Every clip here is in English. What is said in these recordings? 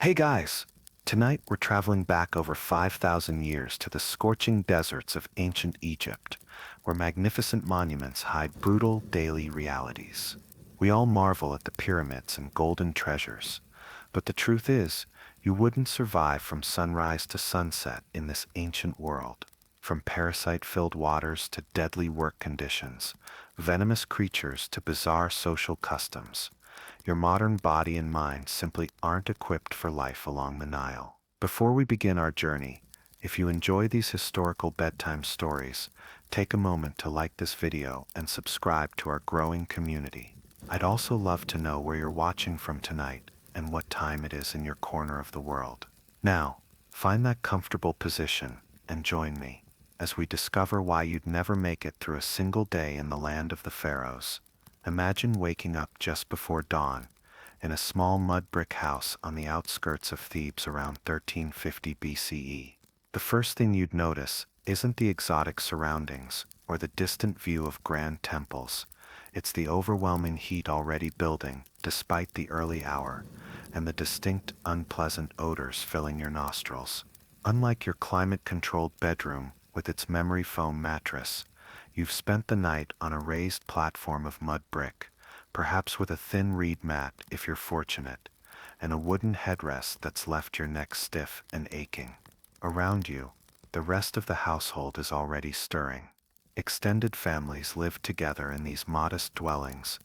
Hey guys! Tonight we're traveling back over 5,000 years to the scorching deserts of ancient Egypt, where magnificent monuments hide brutal daily realities. We all marvel at the pyramids and golden treasures, but the truth is, you wouldn't survive from sunrise to sunset in this ancient world. From parasite-filled waters to deadly work conditions, venomous creatures to bizarre social customs, your modern body and mind simply aren't equipped for life along the Nile. Before we begin our journey, if you enjoy these historical bedtime stories, take a moment to like this video and subscribe to our growing community. I'd also love to know where you're watching from tonight and what time it is in your corner of the world. Now, find that comfortable position and join me as we discover why you'd never make it through a single day in the land of the pharaohs. Imagine waking up just before dawn in a small mud brick house on the outskirts of Thebes around 1350 BCE. The first thing you'd notice isn't the exotic surroundings or the distant view of grand temples. It's the overwhelming heat already building despite the early hour and the distinct unpleasant odors filling your nostrils. Unlike your climate-controlled bedroom with its memory foam mattress, you've spent the night on a raised platform of mud brick, perhaps with a thin reed mat if you're fortunate, and a wooden headrest that's left your neck stiff and aching. Around you, the rest of the household is already stirring. Extended families live together in these modest dwellings,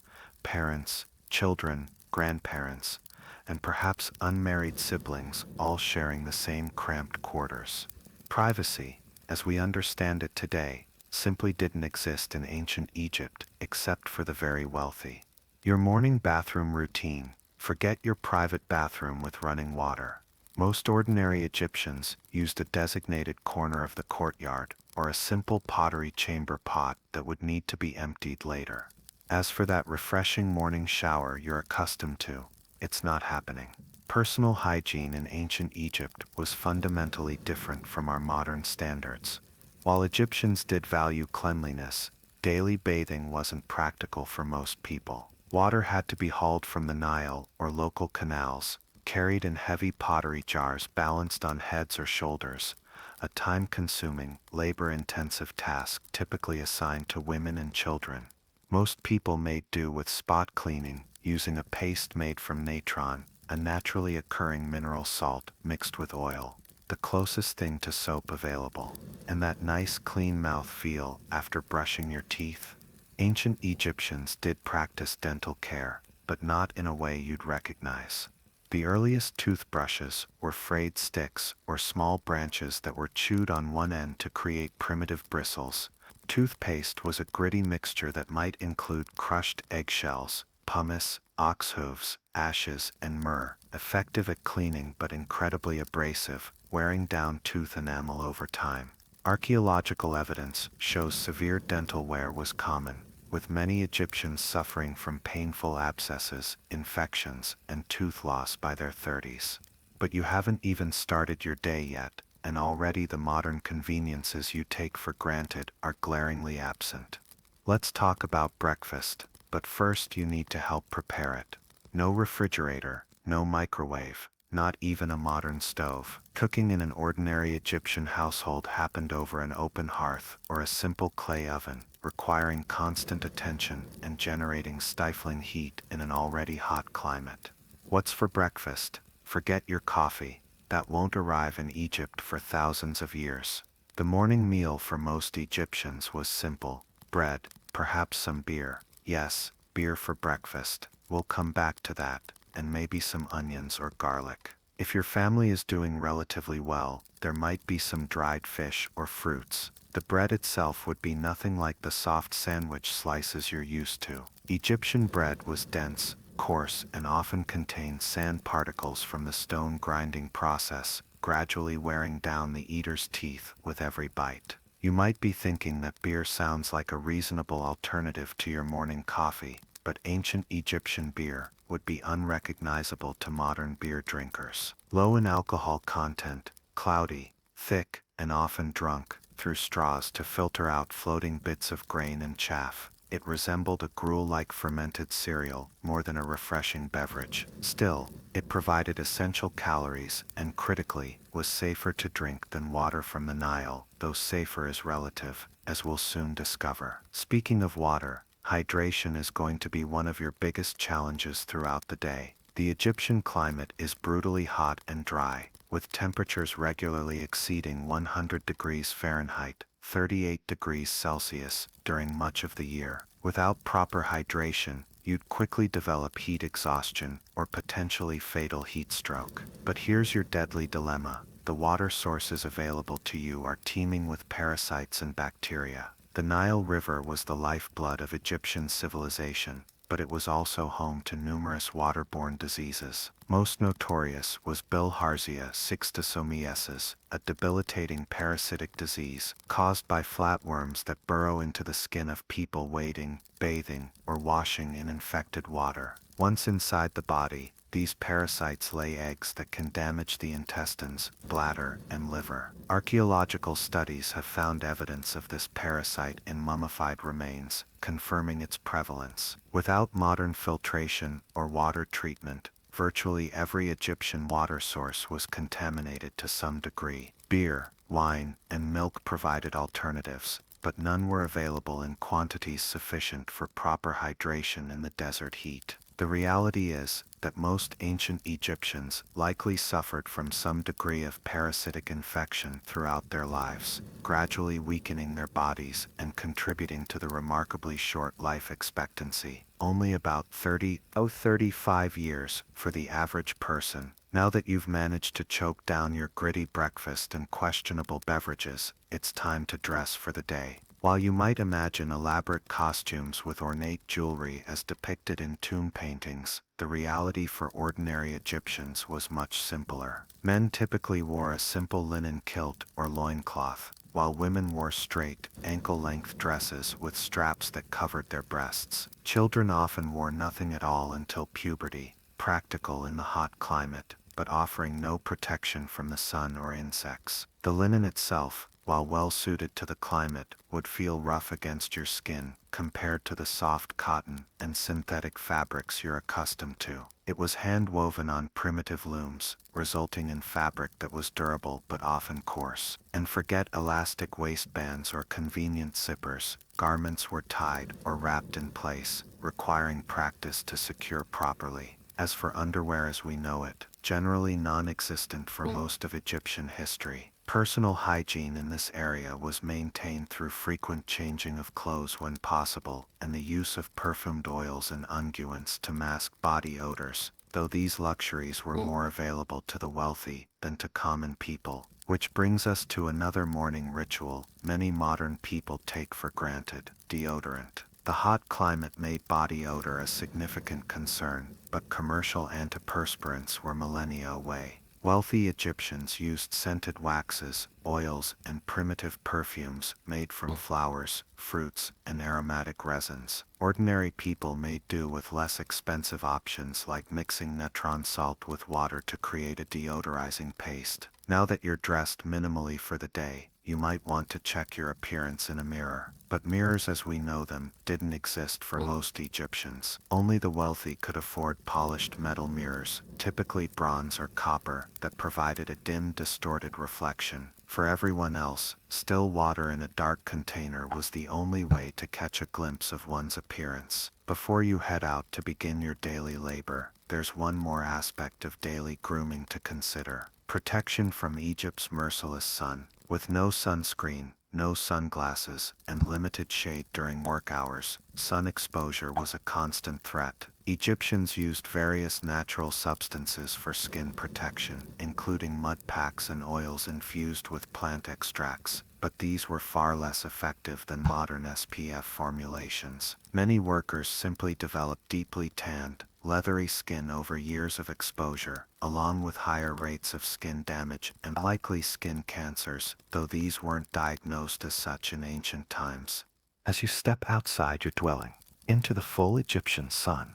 parents, children, grandparents, and perhaps unmarried siblings all sharing the same cramped quarters. Privacy, as we understand it today, simply didn't exist in ancient Egypt except for the very wealthy. Your morning bathroom routine. Forget your private bathroom with running water. Most ordinary Egyptians used a designated corner of the courtyard or a simple pottery chamber pot that would need to be emptied later. As for that refreshing morning shower you're accustomed to, it's not happening. Personal hygiene in ancient Egypt was fundamentally different from our modern standards. While Egyptians did value cleanliness, daily bathing wasn't practical for most people. Water had to be hauled from the Nile or local canals, carried in heavy pottery jars balanced on heads or shoulders, a time-consuming, labor-intensive task typically assigned to women and children. Most people made do with spot cleaning, using a paste made from natron, a naturally occurring mineral salt mixed with oil, the closest thing to soap available, and that nice clean mouth feel after brushing your teeth. Ancient Egyptians did practice dental care, but not in a way you'd recognize. The earliest toothbrushes were frayed sticks or small branches that were chewed on one end to create primitive bristles. Toothpaste was a gritty mixture that might include crushed eggshells, pumice, ox hooves, ashes, and myrrh, effective at cleaning but incredibly abrasive, wearing down tooth enamel over time. Archaeological evidence shows severe dental wear was common, with many Egyptians suffering from painful abscesses, infections, and tooth loss by their 30s. But you haven't even started your day yet, and already the modern conveniences you take for granted are glaringly absent. Let's talk about breakfast, but first you need to help prepare it. No refrigerator, no microwave, not even a modern stove. Cooking in an ordinary Egyptian household happened over an open hearth or a simple clay oven, requiring constant attention and generating stifling heat in an already hot climate. What's for breakfast? Forget your coffee. That won't arrive in Egypt for thousands of years. The morning meal for most Egyptians was simple: bread, perhaps some beer. Yes, beer for breakfast. We'll come back to that, and maybe some onions or garlic. If your family is doing relatively well, there might be some dried fish or fruits. The bread itself would be nothing like the soft sandwich slices you're used to. Egyptian bread was dense, coarse, and often contained sand particles from the stone grinding process, gradually wearing down the eater's teeth with every bite. You might be thinking that beer sounds like a reasonable alternative to your morning coffee, but ancient Egyptian beer would be unrecognizable to modern beer drinkers. Low in alcohol content, cloudy, thick, and often drunk through straws to filter out floating bits of grain and chaff, it resembled a gruel-like fermented cereal more than a refreshing beverage. Still, It provided essential calories and, critically, was safer to drink than water from the Nile, though safer is relative, as we'll soon discover. Speaking of water, hydration is going to be one of your biggest challenges throughout the day. The Egyptian climate is brutally hot and dry, with temperatures regularly exceeding 100 degrees Fahrenheit, 38 degrees Celsius, during much of the year. Without proper hydration, you'd quickly develop heat exhaustion or potentially fatal heat stroke. But here's your deadly dilemma. The water sources available to you are teeming with parasites and bacteria. The Nile River was the lifeblood of Egyptian civilization, but it was also home to numerous waterborne diseases. Most notorious was bilharzia schistosomiasis, a debilitating parasitic disease caused by flatworms that burrow into the skin of people wading, bathing, or washing in infected water. Once inside the body, these parasites lay eggs that can damage the intestines, bladder, and liver. Archaeological studies have found evidence of this parasite in mummified remains, confirming its prevalence. Without modern filtration or water treatment, virtually every Egyptian water source was contaminated to some degree. Beer, wine, and milk provided alternatives, but none were available in quantities sufficient for proper hydration in the desert heat. The reality is that most ancient Egyptians likely suffered from some degree of parasitic infection throughout their lives, gradually weakening their bodies and contributing to the remarkably short life expectancy, only about 35 years for the average person. Now that you've managed to choke down your gritty breakfast and questionable beverages, it's time to dress for the day. While you might imagine elaborate costumes with ornate jewelry as depicted in tomb paintings, the reality for ordinary Egyptians was much simpler. Men typically wore a simple linen kilt or loincloth, while women wore straight, ankle-length dresses with straps that covered their breasts. Children often wore nothing at all until puberty, practical in the hot climate, but offering no protection from the sun or insects. The linen itself, while well suited to the climate, would feel rough against your skin compared to the soft cotton and synthetic fabrics you're accustomed to. It was hand-woven on primitive looms, resulting in fabric that was durable but often coarse. And forget elastic waistbands or convenient zippers. Garments were tied or wrapped in place, requiring practice to secure properly. As for underwear as we know it, generally non-existent for most of Egyptian history. Personal hygiene in this area was maintained through frequent changing of clothes when possible, and the use of perfumed oils and unguents to mask body odors, though these luxuries were more available to the wealthy than to common people. Which brings us to another morning ritual many modern people take for granted: deodorant. The hot climate made body odor a significant concern, but commercial antiperspirants were millennia away. Wealthy Egyptians used scented waxes, oils, and primitive perfumes made from flowers, fruits, and aromatic resins. Ordinary people made do with less expensive options like mixing natron salt with water to create a deodorizing paste. Now that you're dressed minimally for the day, you might want to check your appearance in a mirror. But mirrors as we know them didn't exist for most Egyptians. Only the wealthy could afford polished metal mirrors, typically bronze or copper, that provided a dim, distorted reflection. For everyone else, still water in a dark container was the only way to catch a glimpse of one's appearance. Before you head out to begin your daily labor, there's one more aspect of daily grooming to consider: protection from Egypt's merciless sun. With no sunscreen, no sunglasses, and limited shade during work hours, sun exposure was a constant threat. Egyptians used various natural substances for skin protection, including mud packs and oils infused with plant extracts, but these were far less effective than modern SPF formulations. Many workers simply developed deeply tanned, leathery skin over years of exposure, along with higher rates of skin damage and likely skin cancers, though these weren't diagnosed as such in ancient times. As you step outside your dwelling, into the full Egyptian sun,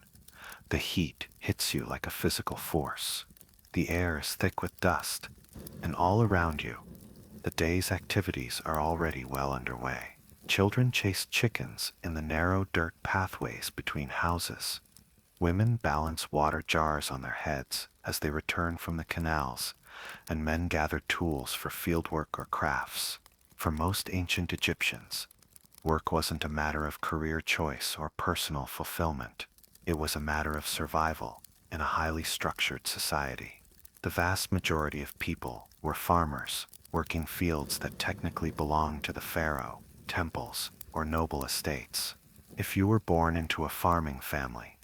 the heat hits you like a physical force. The air is thick with dust, and all around you, the day's activities are already well underway. Children chase chickens in the narrow dirt pathways between houses. Women balance water jars on their heads, as they returned from the canals, and men gathered tools for fieldwork or crafts. For most ancient Egyptians, work wasn't a matter of career choice or personal fulfillment. It was a matter of survival in a highly structured society. The vast majority of people were farmers, working fields that technically belonged to the pharaoh, temples, or noble estates. If you were born into a farming family,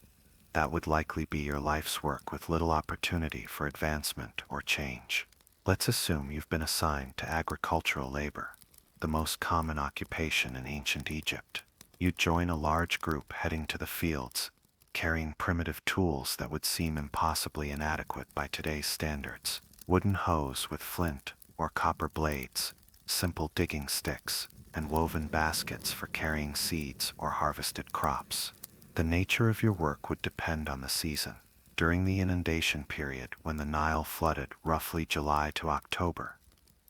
that would likely be your life's work with little opportunity for advancement or change. Let's assume you've been assigned to agricultural labor, the most common occupation in ancient Egypt. You'd join a large group heading to the fields, carrying primitive tools that would seem impossibly inadequate by today's standards. Wooden hoes with flint or copper blades, simple digging sticks, and woven baskets for carrying seeds or harvested crops. The nature of your work would depend on the season. During the inundation period, when the Nile flooded roughly July to October,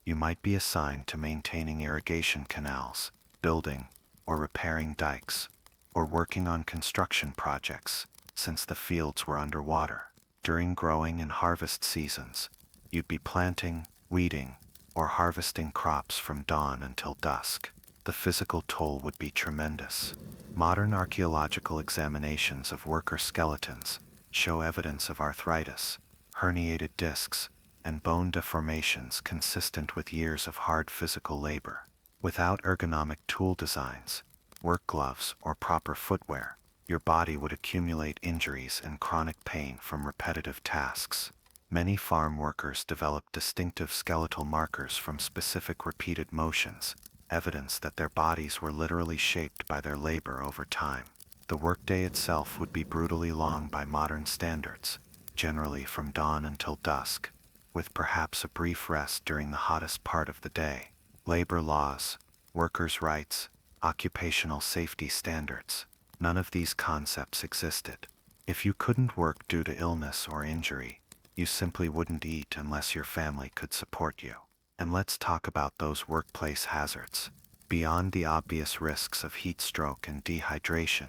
you might be assigned to maintaining irrigation canals, building or repairing dikes, or working on construction projects, since the fields were underwater. During growing and harvest seasons, you'd be planting, weeding, or harvesting crops from dawn until dusk. The physical toll would be tremendous. Modern archaeological examinations of worker skeletons show evidence of arthritis, herniated discs, and bone deformations consistent with years of hard physical labor. Without ergonomic tool designs, work gloves, or proper footwear, your body would accumulate injuries and chronic pain from repetitive tasks. Many farm workers develop distinctive skeletal markers from specific repeated motions, evidence that their bodies were literally shaped by their labor over time. The workday itself would be brutally long by modern standards, generally from dawn until dusk, with perhaps a brief rest during the hottest part of the day. Labor laws, workers' rights, occupational safety standards. None of these concepts existed. If you couldn't work due to illness or injury, you simply wouldn't eat unless your family could support you. And let's talk about those workplace hazards. Beyond the obvious risks of heat stroke and dehydration,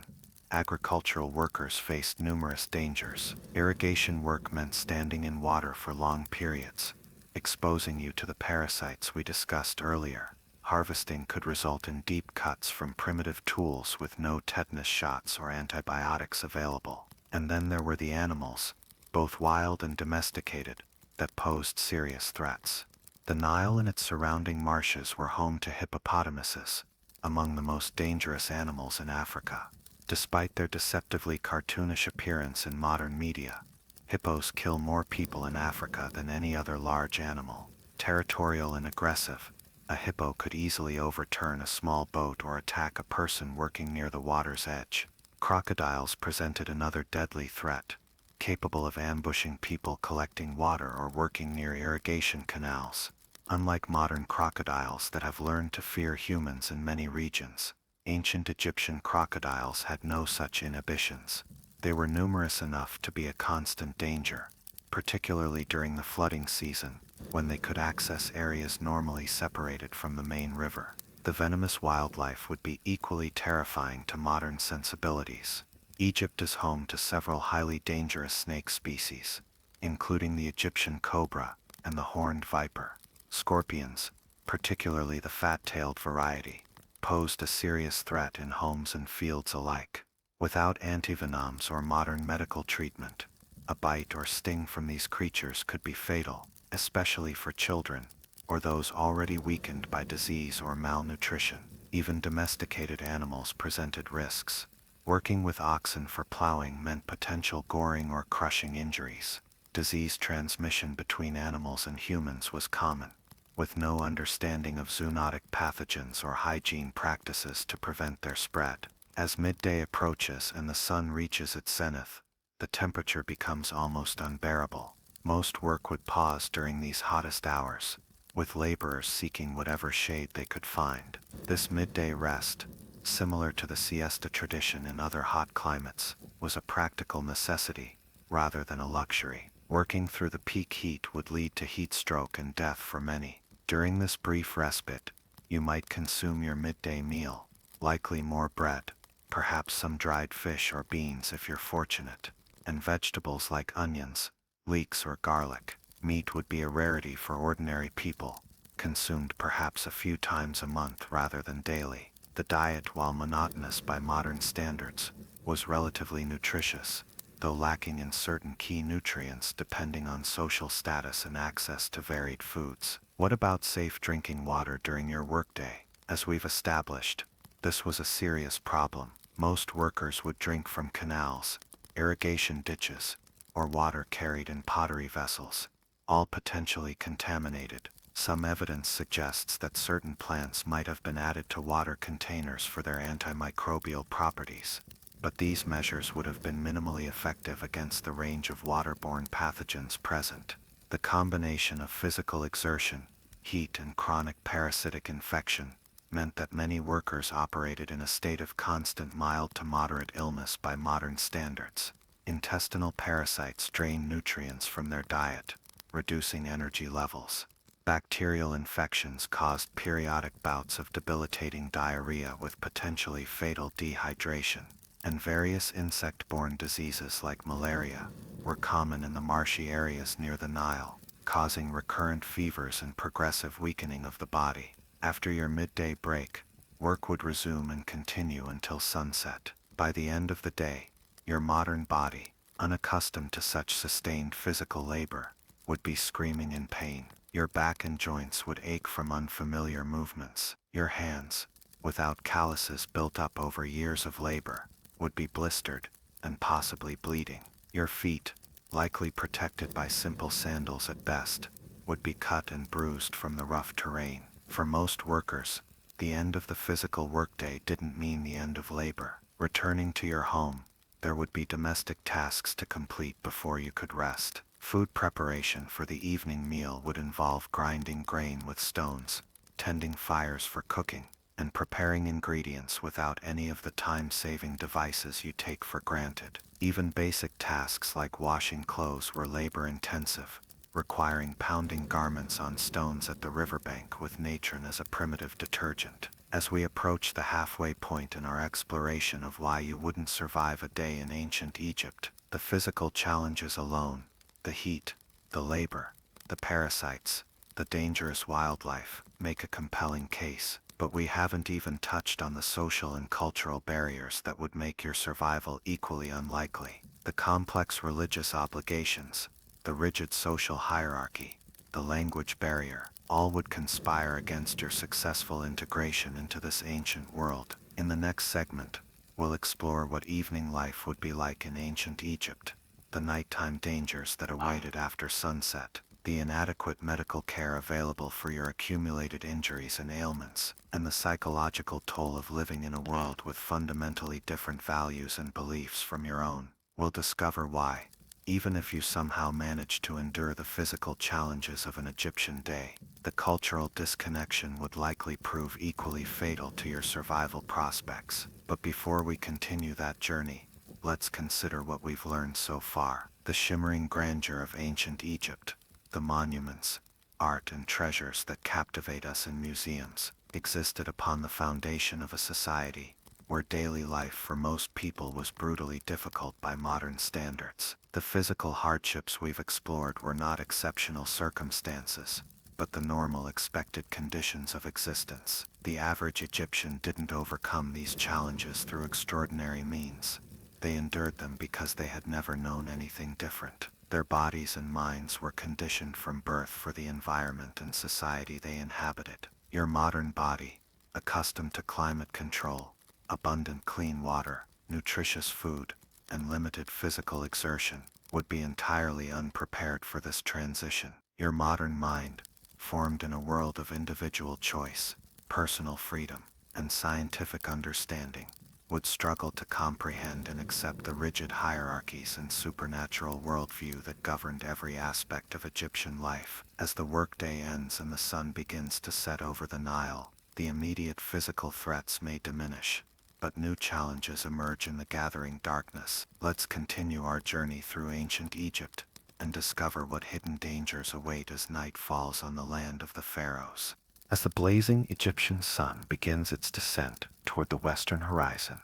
agricultural workers faced numerous dangers. Irrigation work meant standing in water for long periods, exposing you to the parasites we discussed earlier. Harvesting could result in deep cuts from primitive tools with no tetanus shots or antibiotics available. And then there were the animals, both wild and domesticated, that posed serious threats. The Nile and its surrounding marshes were home to hippopotamuses, among the most dangerous animals in Africa. Despite their deceptively cartoonish appearance in modern media, hippos kill more people in Africa than any other large animal. Territorial and aggressive, a hippo could easily overturn a small boat or attack a person working near the water's edge. Crocodiles presented another deadly threat, capable of ambushing people collecting water or working near irrigation canals. Unlike modern crocodiles that have learned to fear humans in many regions, ancient Egyptian crocodiles had no such inhibitions. They were numerous enough to be a constant danger, particularly during the flooding season, when they could access areas normally separated from the main river. The venomous wildlife would be equally terrifying to modern sensibilities. Egypt is home to several highly dangerous snake species, including the Egyptian cobra and the horned viper. Scorpions, particularly the fat-tailed variety, posed a serious threat in homes and fields alike. Without antivenoms or modern medical treatment, a bite or sting from these creatures could be fatal, especially for children, or those already weakened by disease or malnutrition. Even domesticated animals presented risks. Working with oxen for plowing meant potential goring or crushing injuries. Disease transmission between animals and humans was common, with no understanding of zoonotic pathogens or hygiene practices to prevent their spread. As midday approaches and the sun reaches its zenith, the temperature becomes almost unbearable. Most work would pause during these hottest hours, with laborers seeking whatever shade they could find. This midday rest, similar to the siesta tradition in other hot climates, was a practical necessity rather than a luxury. Working through the peak heat would lead to heat stroke and death for many. During this brief respite, you might consume your midday meal, likely more bread, perhaps some dried fish or beans if you're fortunate, and vegetables like onions, leeks, or garlic. Meat would be a rarity for ordinary people, consumed perhaps a few times a month rather than daily. The diet, while monotonous by modern standards, was relatively nutritious, though lacking in certain key nutrients depending on social status and access to varied foods. What about safe drinking water during your workday? As we've established, this was a serious problem. Most workers would drink from canals, irrigation ditches, or water carried in pottery vessels, all potentially contaminated. Some evidence suggests that certain plants might have been added to water containers for their antimicrobial properties, but these measures would have been minimally effective against the range of waterborne pathogens present. The combination of physical exertion, heat, and chronic parasitic infection meant that many workers operated in a state of constant mild to moderate illness by modern standards. Intestinal parasites drain nutrients from their diet, reducing energy levels. Bacterial infections caused periodic bouts of debilitating diarrhea with potentially fatal dehydration, and various insect-borne diseases like malaria were common in the marshy areas near the Nile, causing recurrent fevers and progressive weakening of the body. After your midday break, work would resume and continue until sunset. By the end of the day, your modern body, unaccustomed to such sustained physical labor, would be screaming in pain. Your back and joints would ache from unfamiliar movements. Your hands, without calluses built up over years of labor, would be blistered and possibly bleeding. Your feet, likely protected by simple sandals at best, would be cut and bruised from the rough terrain. For most workers, the end of the physical workday didn't mean the end of labor. Returning to your home, there would be domestic tasks to complete before you could rest. Food preparation for the evening meal would involve grinding grain with stones, tending fires for cooking, and preparing ingredients without any of the time-saving devices you take for granted. Even basic tasks like washing clothes were labor-intensive, requiring pounding garments on stones at the riverbank with natron as a primitive detergent. As we approach the halfway point in our exploration of why you wouldn't survive a day in ancient Egypt, the physical challenges alone, the heat, the labor, the parasites, the dangerous wildlife, make a compelling case. But we haven't even touched on the social and cultural barriers that would make your survival equally unlikely. The complex religious obligations, the rigid social hierarchy, the language barrier, all would conspire against your successful integration into this ancient world. In the next segment, we'll explore what evening life would be like in ancient Egypt, the nighttime dangers that awaited after sunset, the inadequate medical care available for your accumulated injuries and ailments, and the psychological toll of living in a world with fundamentally different values and beliefs from your own. We'll discover why, even if you somehow manage to endure the physical challenges of an Egyptian day, the cultural disconnection would likely prove equally fatal to your survival prospects. But before we continue that journey, let's consider what we've learned so far. The shimmering grandeur of ancient Egypt, the monuments, art, and treasures that captivate us in museums, existed upon the foundation of a society where daily life for most people was brutally difficult by modern standards. The physical hardships we've explored were not exceptional circumstances, but the normal expected conditions of existence. The average Egyptian didn't overcome these challenges through extraordinary means. They endured them because they had never known anything different. Their bodies and minds were conditioned from birth for the environment and society they inhabited. Your modern body, accustomed to climate control, abundant clean water, nutritious food, and limited physical exertion, would be entirely unprepared for this transition. Your modern mind, formed in a world of individual choice, personal freedom, and scientific understanding, would struggle to comprehend and accept the rigid hierarchies and supernatural worldview that governed every aspect of Egyptian life. As the workday ends and the sun begins to set over the Nile, the immediate physical threats may diminish, but new challenges emerge in the gathering darkness. Let's continue our journey through ancient Egypt and discover what hidden dangers await as night falls on the land of the pharaohs. As the blazing Egyptian sun begins its descent toward the western horizon,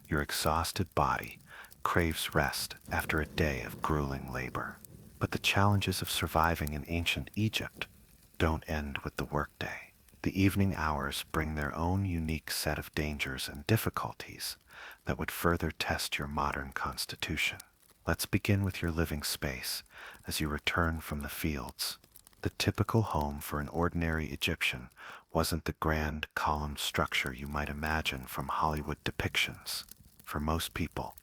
your exhausted body craves rest after a day of grueling labor. But the challenges of surviving in ancient Egypt don't end with the workday. The evening hours bring their own unique set of dangers and difficulties that would further test your modern constitution. Let's begin with your living space as you return from the fields. The typical home for an ordinary Egyptian wasn't the grand columned structure you might imagine from Hollywood depictions. For most people,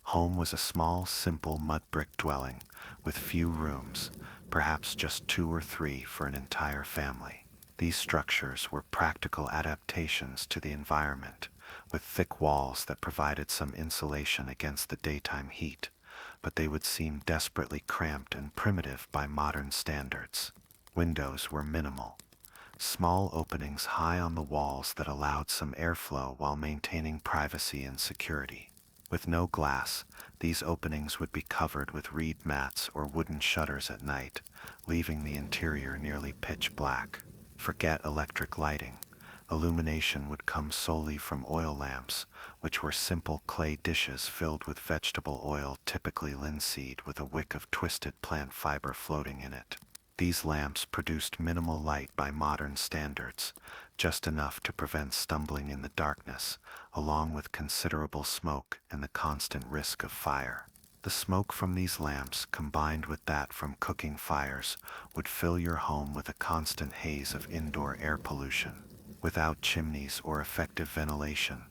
home was a small, simple mud brick dwelling with few rooms, perhaps just two or three for an entire family. These structures were practical adaptations to the environment, with thick walls that provided some insulation against the daytime heat, but they would seem desperately cramped and primitive by modern standards. Windows were minimal, small openings high on the walls that allowed some airflow while maintaining privacy and security. With no glass, these openings would be covered with reed mats or wooden shutters at night, leaving the interior nearly pitch black. Forget electric lighting. Illumination would come solely from oil lamps, which were simple clay dishes filled with vegetable oil, typically linseed, with a wick of twisted plant fiber floating in it. These lamps produced minimal light by modern standards, just enough to prevent stumbling in the darkness, along with considerable smoke and the constant risk of fire. The smoke from these lamps, combined with that from cooking fires, would fill your home with a constant haze of indoor air pollution. Without chimneys or effective ventilation,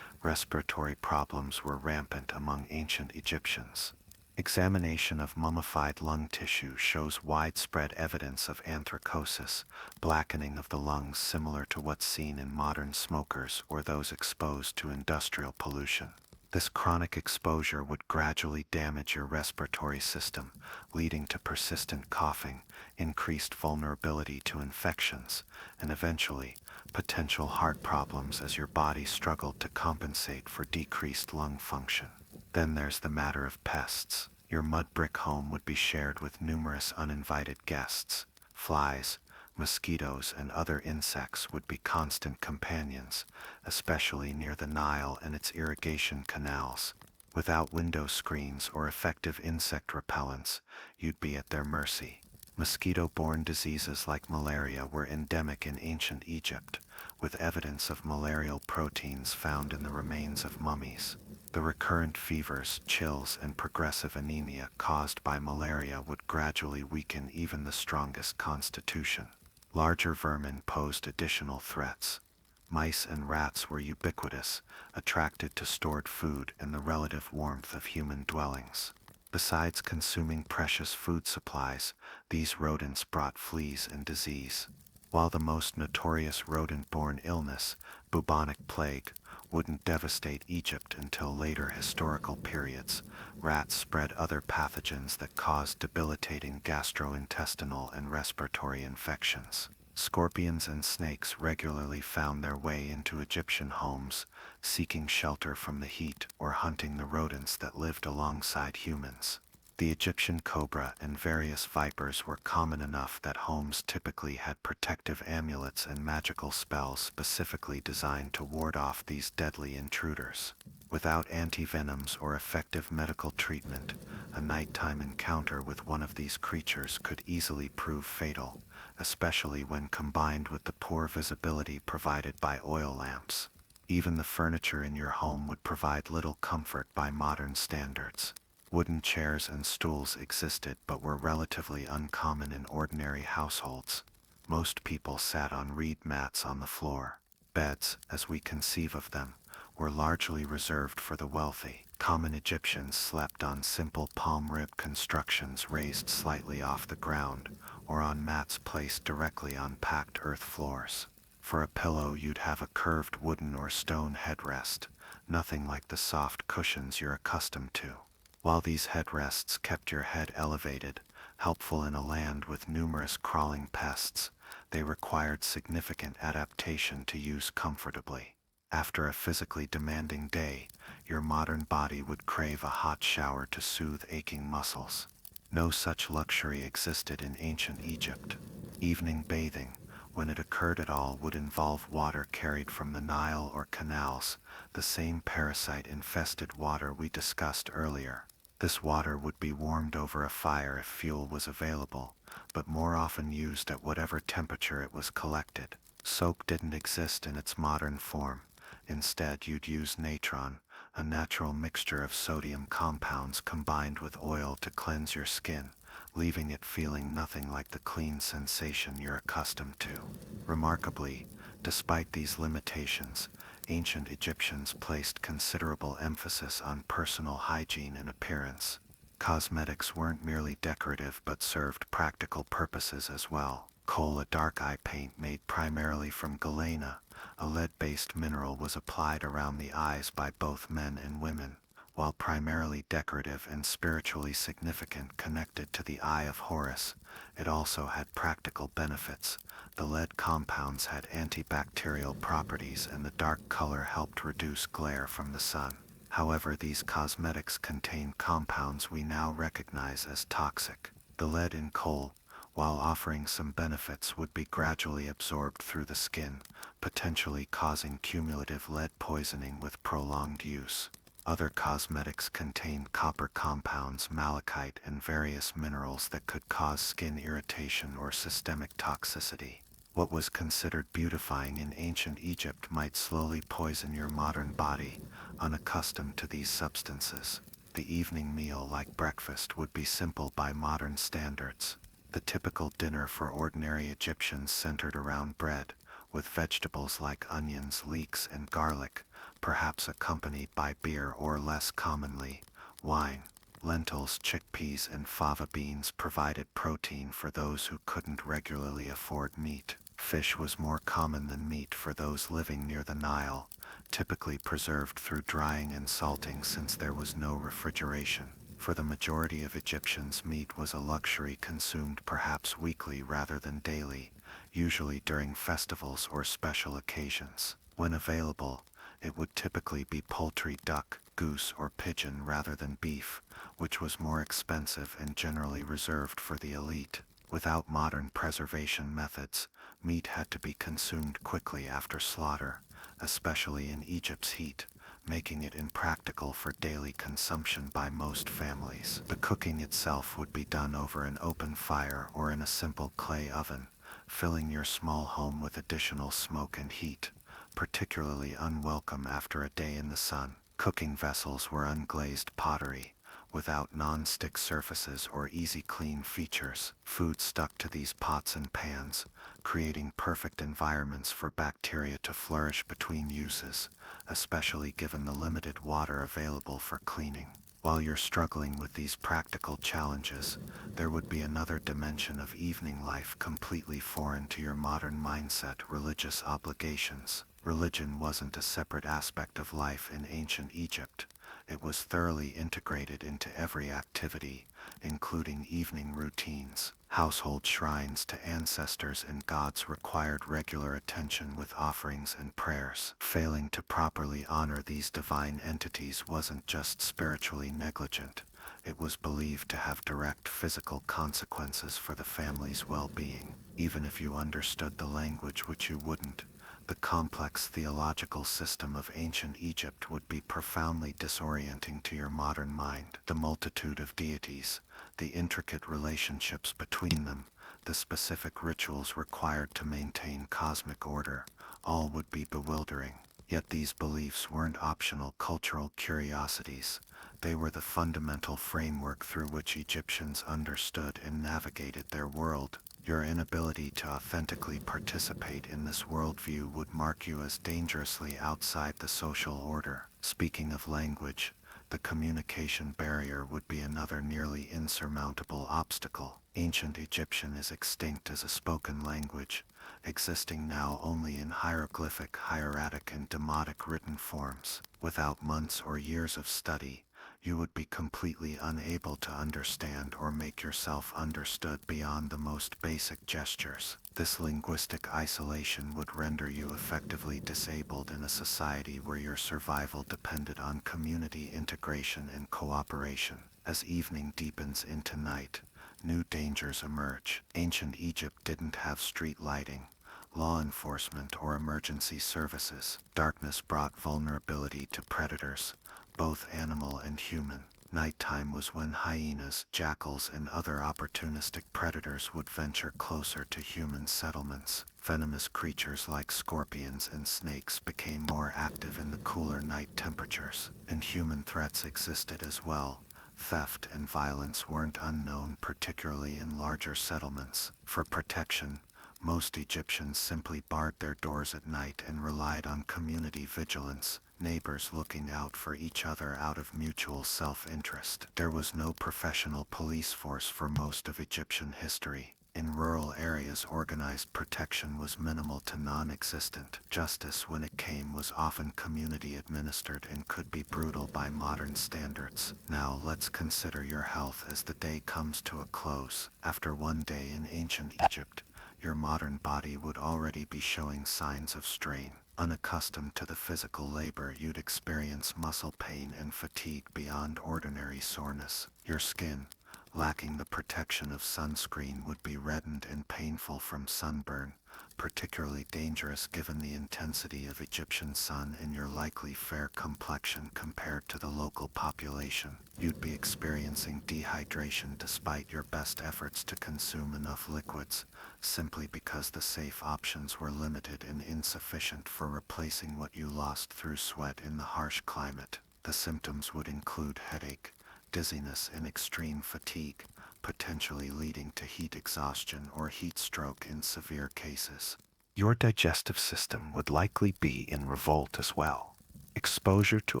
respiratory problems were rampant among ancient Egyptians. Examination of mummified lung tissue shows widespread evidence of anthracosis, blackening of the lungs similar to what's seen in modern smokers or those exposed to industrial pollution. This chronic exposure would gradually damage your respiratory system, leading to persistent coughing, increased vulnerability to infections, and eventually, potential heart problems as your body struggled to compensate for decreased lung function. Then there's the matter of pests. Your mud brick home would be shared with numerous uninvited guests. Flies, mosquitoes, and other insects would be constant companions, especially near the Nile and its irrigation canals. Without window screens or effective insect repellents, you'd be at their mercy. Mosquito-borne diseases like malaria were endemic in ancient Egypt, with evidence of malarial proteins found in the remains of mummies. The recurrent fevers, chills, and progressive anemia caused by malaria would gradually weaken even the strongest constitution. Larger vermin posed additional threats. Mice and rats were ubiquitous, attracted to stored food and the relative warmth of human dwellings. Besides consuming precious food supplies, these rodents brought fleas and disease. While the most notorious rodent-borne illness, bubonic plague, wouldn't devastate Egypt until later historical periods, rats spread other pathogens that caused debilitating gastrointestinal and respiratory infections. Scorpions and snakes regularly found their way into Egyptian homes, seeking shelter from the heat or hunting the rodents that lived alongside humans. The Egyptian cobra and various vipers were common enough that homes typically had protective amulets and magical spells specifically designed to ward off these deadly intruders. Without antivenoms or effective medical treatment, a nighttime encounter with one of these creatures could easily prove fatal, especially when combined with the poor visibility provided by oil lamps. Even the furniture in your home would provide little comfort by modern standards. Wooden chairs and stools existed but were relatively uncommon in ordinary households. Most people sat on reed mats on the floor. Beds, as we conceive of them, were largely reserved for the wealthy. Common Egyptians slept on simple palm rib constructions raised slightly off the ground, or on mats placed directly on packed earth floors. For a pillow you'd have a curved wooden or stone headrest, nothing like the soft cushions you're accustomed to. While these headrests kept your head elevated, helpful in a land with numerous crawling pests, they required significant adaptation to use comfortably. After a physically demanding day, your modern body would crave a hot shower to soothe aching muscles. No such luxury existed in ancient Egypt. Evening bathing, when it occurred at all, would involve water carried from the Nile or canals, the same parasite-infested water we discussed earlier. This water would be warmed over a fire if fuel was available, but more often used at whatever temperature it was collected. Soap didn't exist in its modern form. Instead, you'd use natron, a natural mixture of sodium compounds combined with oil to cleanse your skin, leaving it feeling nothing like the clean sensation you're accustomed to. Remarkably, despite these limitations, ancient Egyptians placed considerable emphasis on personal hygiene and appearance. Cosmetics weren't merely decorative but served practical purposes as well. Kohl, a dark eye paint made primarily from galena, a lead-based mineral, was applied around the eyes by both men and women. While primarily decorative and spiritually significant, connected to the Eye of Horus, it also had practical benefits. The lead compounds had antibacterial properties and the dark color helped reduce glare from the sun. However, these cosmetics contain compounds we now recognize as toxic. The lead in kohl, while offering some benefits, would be gradually absorbed through the skin, potentially causing cumulative lead poisoning with prolonged use. Other cosmetics contain copper compounds, malachite, and various minerals that could cause skin irritation or systemic toxicity. What was considered beautifying in ancient Egypt might slowly poison your modern body, unaccustomed to these substances. The evening meal, like breakfast, would be simple by modern standards. The typical dinner for ordinary Egyptians centered around bread, with vegetables like onions, leeks, and garlic, perhaps accompanied by beer or, less commonly, wine. Lentils, chickpeas, and fava beans provided protein for those who couldn't regularly afford meat. Fish was more common than meat for those living near the Nile, typically preserved through drying and salting since there was no refrigeration. For the majority of Egyptians, meat was a luxury consumed perhaps weekly rather than daily, usually during festivals or special occasions. When available, it would typically be poultry, duck, goose, or pigeon rather than beef, which was more expensive and generally reserved for the elite. Without modern preservation methods, meat had to be consumed quickly after slaughter, especially in Egypt's heat, making it impractical for daily consumption by most families. The cooking itself would be done over an open fire or in a simple clay oven, filling your small home with additional smoke and heat, particularly unwelcome after a day in the sun. Cooking vessels were unglazed pottery, without non-stick surfaces or easy clean features. Food stuck to these pots and pans, creating perfect environments for bacteria to flourish between uses, especially given the limited water available for cleaning. While you're struggling with these practical challenges, there would be another dimension of evening life completely foreign to your modern mindset: religious obligations. Religion wasn't a separate aspect of life in ancient Egypt. It was thoroughly integrated into every activity, including evening routines. Household shrines to ancestors and gods required regular attention with offerings and prayers. Failing to properly honor these divine entities wasn't just spiritually negligent, it was believed to have direct physical consequences for the family's well-being. Even if you understood the language, which you wouldn't, the complex theological system of ancient Egypt would be profoundly disorienting to your modern mind. The multitude of deities, the intricate relationships between them, the specific rituals required to maintain cosmic order, all would be bewildering. Yet these beliefs weren't optional cultural curiosities. They were the fundamental framework through which Egyptians understood and navigated their world. Your inability to authentically participate in this worldview would mark you as dangerously outside the social order. Speaking of language, the communication barrier would be another nearly insurmountable obstacle. Ancient Egyptian is extinct as a spoken language, existing now only in hieroglyphic, hieratic, and demotic written forms. Without months or years of study, you would be completely unable to understand or make yourself understood beyond the most basic gestures. This linguistic isolation would render you effectively disabled in a society where your survival depended on community integration and cooperation. As evening deepens into night, new dangers emerge. Ancient Egypt didn't have street lighting, law enforcement, or emergency services. Darkness brought vulnerability to predators, both animal and human. Nighttime was when hyenas, jackals, and other opportunistic predators would venture closer to human settlements. Venomous creatures like scorpions and snakes became more active in the cooler night temperatures, and human threats existed as well. Theft and violence weren't unknown, particularly in larger settlements. For protection, most Egyptians simply barred their doors at night and relied on community vigilance, neighbors looking out for each other out of mutual self-interest. There was no professional police force for most of Egyptian history. In rural areas, organized protection was minimal to non-existent. Justice, when it came, was often community administered and could be brutal by modern standards. Now let's consider your health as the day comes to a close. After one day in ancient Egypt, your modern body would already be showing signs of strain. Unaccustomed to the physical labor, you'd experience muscle pain and fatigue beyond ordinary soreness. Your skin, lacking the protection of sunscreen, would be reddened and painful from sunburn, particularly dangerous given the intensity of Egyptian sun and your likely fair complexion compared to the local population. You'd be experiencing dehydration despite your best efforts to consume enough liquids, simply because the safe options were limited and insufficient for replacing what you lost through sweat in the harsh climate. The symptoms would include headache, dizziness, and extreme fatigue, potentially leading to heat exhaustion or heat stroke in severe cases. Your digestive system would likely be in revolt as well. Exposure to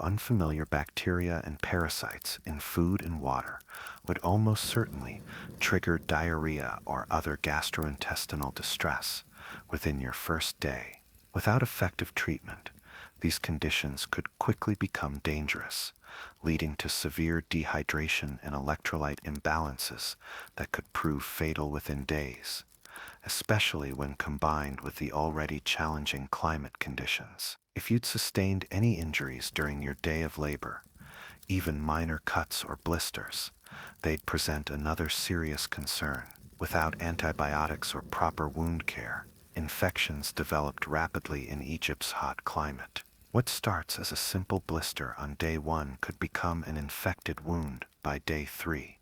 unfamiliar bacteria and parasites in food and water would almost certainly trigger diarrhea or other gastrointestinal distress within your first day. Without effective treatment, these conditions could quickly become dangerous, leading to severe dehydration and electrolyte imbalances that could prove fatal within days, especially when combined with the already challenging climate conditions. If you'd sustained any injuries during your day of labor, even minor cuts or blisters, they'd present another serious concern. Without antibiotics or proper wound care, infections developed rapidly in Egypt's hot climate. What starts as a simple blister on day 1 could become an infected wound by day 3,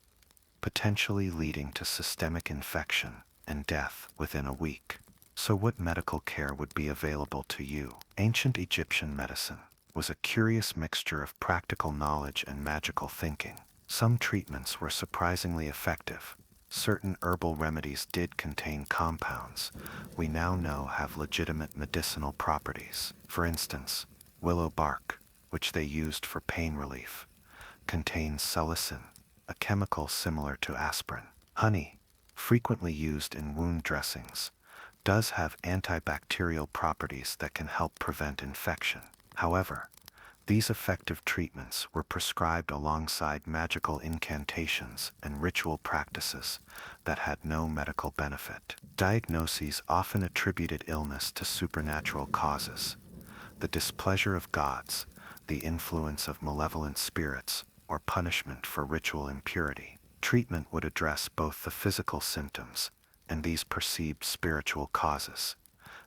potentially leading to systemic infection and death within a week. So what medical care would be available to you? Ancient Egyptian medicine was a curious mixture of practical knowledge and magical thinking. Some treatments were surprisingly effective. Certain herbal remedies did contain compounds we now know have legitimate medicinal properties. For instance, willow bark, which they used for pain relief, contains salicin, a chemical similar to aspirin. Honey, frequently used in wound dressings, does have antibacterial properties that can help prevent infection. However, these effective treatments were prescribed alongside magical incantations and ritual practices that had no medical benefit. Diagnoses often attributed illness to supernatural causes, the displeasure of gods, the influence of malevolent spirits, or punishment for ritual impurity. Treatment would address both the physical symptoms and these perceived spiritual causes,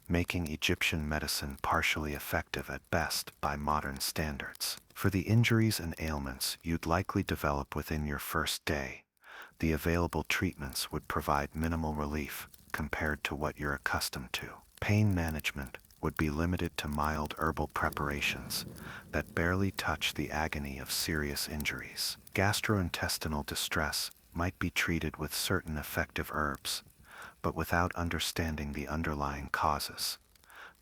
making Egyptian medicine partially effective at best by modern standards. For the injuries and ailments you'd likely develop within your first day, the available treatments would provide minimal relief compared to what you're accustomed to. Pain management would be limited to mild herbal preparations that barely touch the agony of serious injuries. Gastrointestinal distress might be treated with certain effective herbs, but without understanding the underlying causes,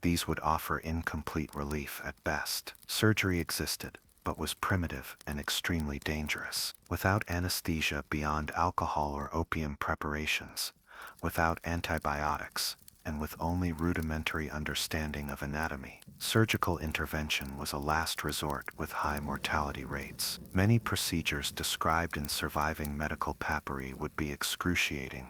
these would offer incomplete relief at best. Surgery existed, but was primitive and extremely dangerous. Without anesthesia beyond alcohol or opium preparations, without antibiotics, and with only rudimentary understanding of anatomy, surgical intervention was a last resort with high mortality rates. Many procedures described in surviving medical papyri would be excruciating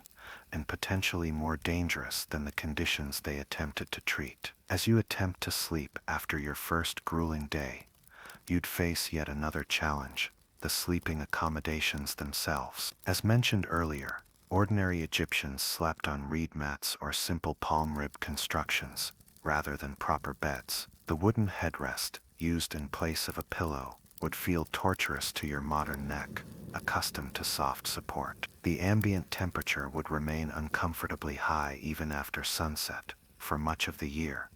and potentially more dangerous than the conditions they attempted to treat. As you attempt to sleep after your first grueling day, you'd face yet another challenge: the sleeping accommodations themselves. As mentioned earlier, ordinary Egyptians slept on reed mats or simple palm rib constructions, rather than proper beds. The wooden headrest, used in place of a pillow, would feel torturous to your modern neck, accustomed to soft support. The ambient temperature would remain uncomfortably high even after sunset for much of the year,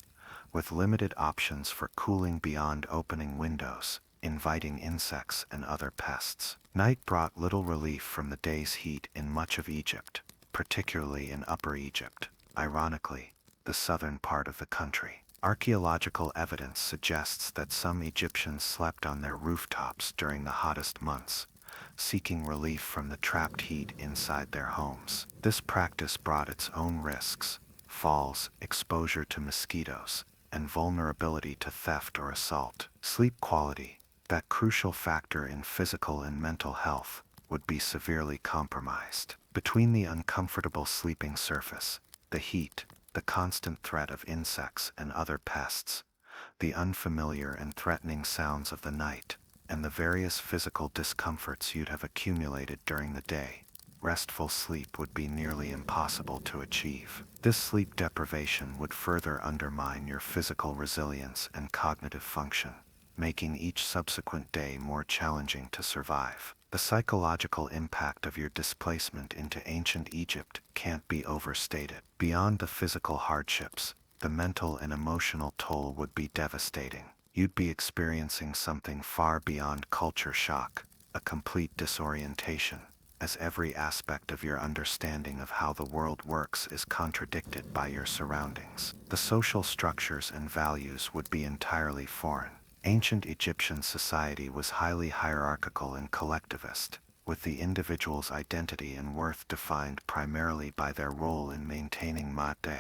with limited options for cooling beyond opening windows, inviting insects and other pests. Night brought little relief from the day's heat in much of Egypt, particularly in Upper Egypt, ironically, the southern part of the country. Archaeological evidence suggests that some Egyptians slept on their rooftops during the hottest months, seeking relief from the trapped heat inside their homes. This practice brought its own risks: falls, exposure to mosquitoes, and vulnerability to theft or assault. Sleep quality, that crucial factor in physical and mental health, would be severely compromised. Between the uncomfortable sleeping surface, the heat, the constant threat of insects and other pests, the unfamiliar and threatening sounds of the night, and the various physical discomforts you'd have accumulated during the day, restful sleep would be nearly impossible to achieve. This sleep deprivation would further undermine your physical resilience and cognitive function, making each subsequent day more challenging to survive. The psychological impact of your displacement into ancient Egypt can't be overstated. Beyond the physical hardships, the mental and emotional toll would be devastating. You'd be experiencing something far beyond culture shock, a complete disorientation, as every aspect of your understanding of how the world works is contradicted by your surroundings. The social structures and values would be entirely foreign. Ancient Egyptian society was highly hierarchical and collectivist, with the individual's identity and worth defined primarily by their role in maintaining Ma'at,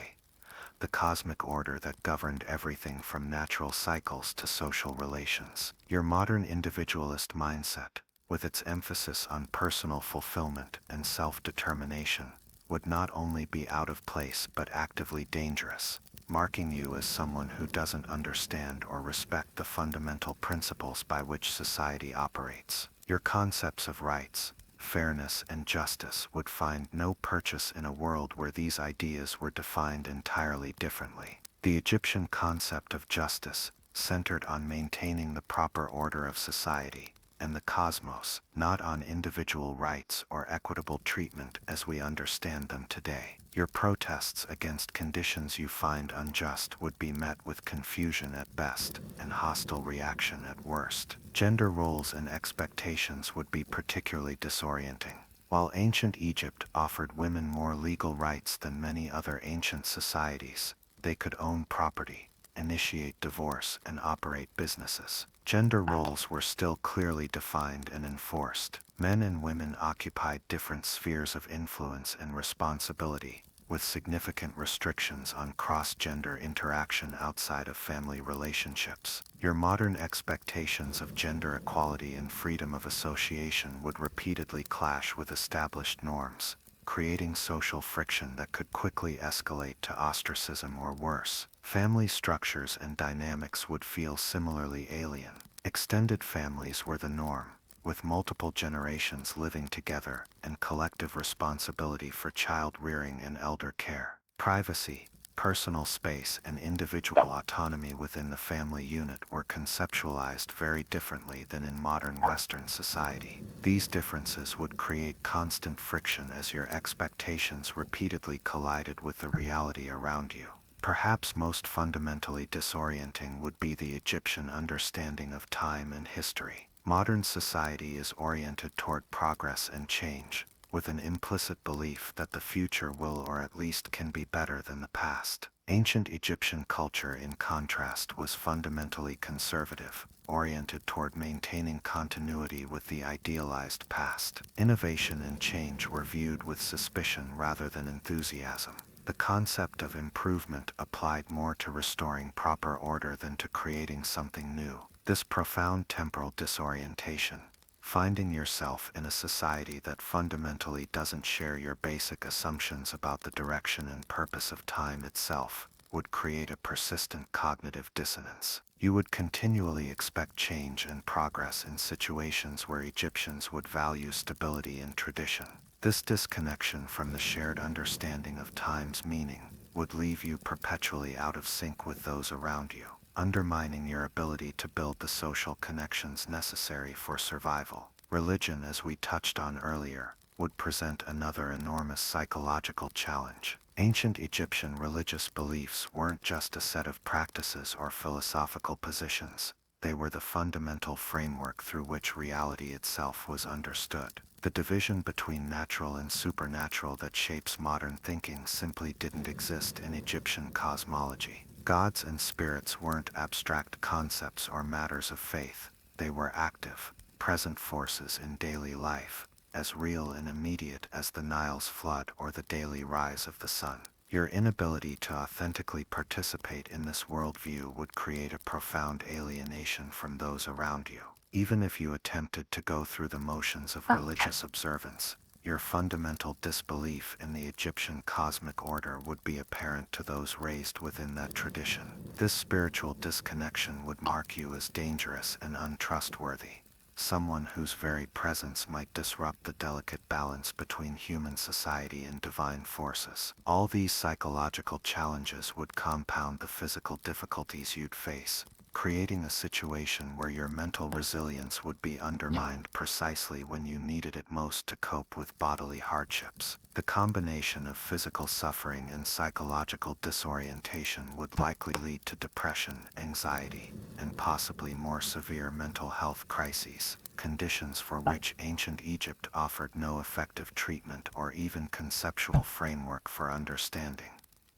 the cosmic order that governed everything from natural cycles to social relations. Your modern individualist mindset, with its emphasis on personal fulfillment and self-determination, would not only be out of place but actively dangerous, marking you as someone who doesn't understand or respect the fundamental principles by which society operates. Your concepts of rights, fairness, and justice would find no purchase in a world where these ideas were defined entirely differently. The Egyptian concept of justice centered on maintaining the proper order of society and the cosmos, not on individual rights or equitable treatment as we understand them today. Your protests against conditions you find unjust would be met with confusion at best and hostile reaction at worst. Gender roles and expectations would be particularly disorienting. While ancient Egypt offered women more legal rights than many other ancient societies, they could own property, initiate divorce, and operate businesses. Gender roles were still clearly defined and enforced. Men and women occupied different spheres of influence and responsibility, with significant restrictions on cross-gender interaction outside of family relationships. Your modern expectations of gender equality and freedom of association would repeatedly clash with established norms, creating social friction that could quickly escalate to ostracism or worse. Family structures and dynamics would feel similarly alien. Extended families were the norm, with multiple generations living together and collective responsibility for child rearing and elder care. Privacy, personal space, and individual autonomy within the family unit were conceptualized very differently than in modern Western society. These differences would create constant friction as your expectations repeatedly collided with the reality around you. Perhaps most fundamentally disorienting would be the Egyptian understanding of time and history. Modern society is oriented toward progress and change, with an implicit belief that the future will or at least can be better than the past. Ancient Egyptian culture, in contrast, was fundamentally conservative, oriented toward maintaining continuity with the idealized past. Innovation and change were viewed with suspicion rather than enthusiasm. The concept of improvement applied more to restoring proper order than to creating something new. This profound temporal disorientation, finding yourself in a society that fundamentally doesn't share your basic assumptions about the direction and purpose of time itself, would create a persistent cognitive dissonance. You would continually expect change and progress in situations where Egyptians would value stability and tradition. This disconnection from the shared understanding of time's meaning would leave you perpetually out of sync with those around you. undermining your ability to build the social connections necessary for survival. Religion, as we touched on earlier, would present another enormous psychological challenge. Ancient Egyptian religious beliefs weren't just a set of practices or philosophical positions. They were the fundamental framework through which reality itself was understood. The division between natural and supernatural that shapes modern thinking simply didn't exist in Egyptian cosmology. Gods and spirits weren't abstract concepts or matters of faith. They were active, present forces in daily life, as real and immediate as the Nile's flood or the daily rise of the sun. Your inability to authentically participate in this worldview would create a profound alienation from those around you. Even if you attempted to go through the motions of religious observance, your fundamental disbelief in the Egyptian cosmic order would be apparent to those raised within that tradition. This spiritual disconnection would mark you as dangerous and untrustworthy, someone whose very presence might disrupt the delicate balance between human society and divine forces. All these psychological challenges would compound the physical difficulties you'd face, creating a situation where your mental resilience would be undermined precisely when you needed it most to cope with bodily hardships. The combination of physical suffering and psychological disorientation would likely lead to depression, anxiety, and possibly more severe mental health crises, conditions for which ancient Egypt offered no effective treatment or even conceptual framework for understanding.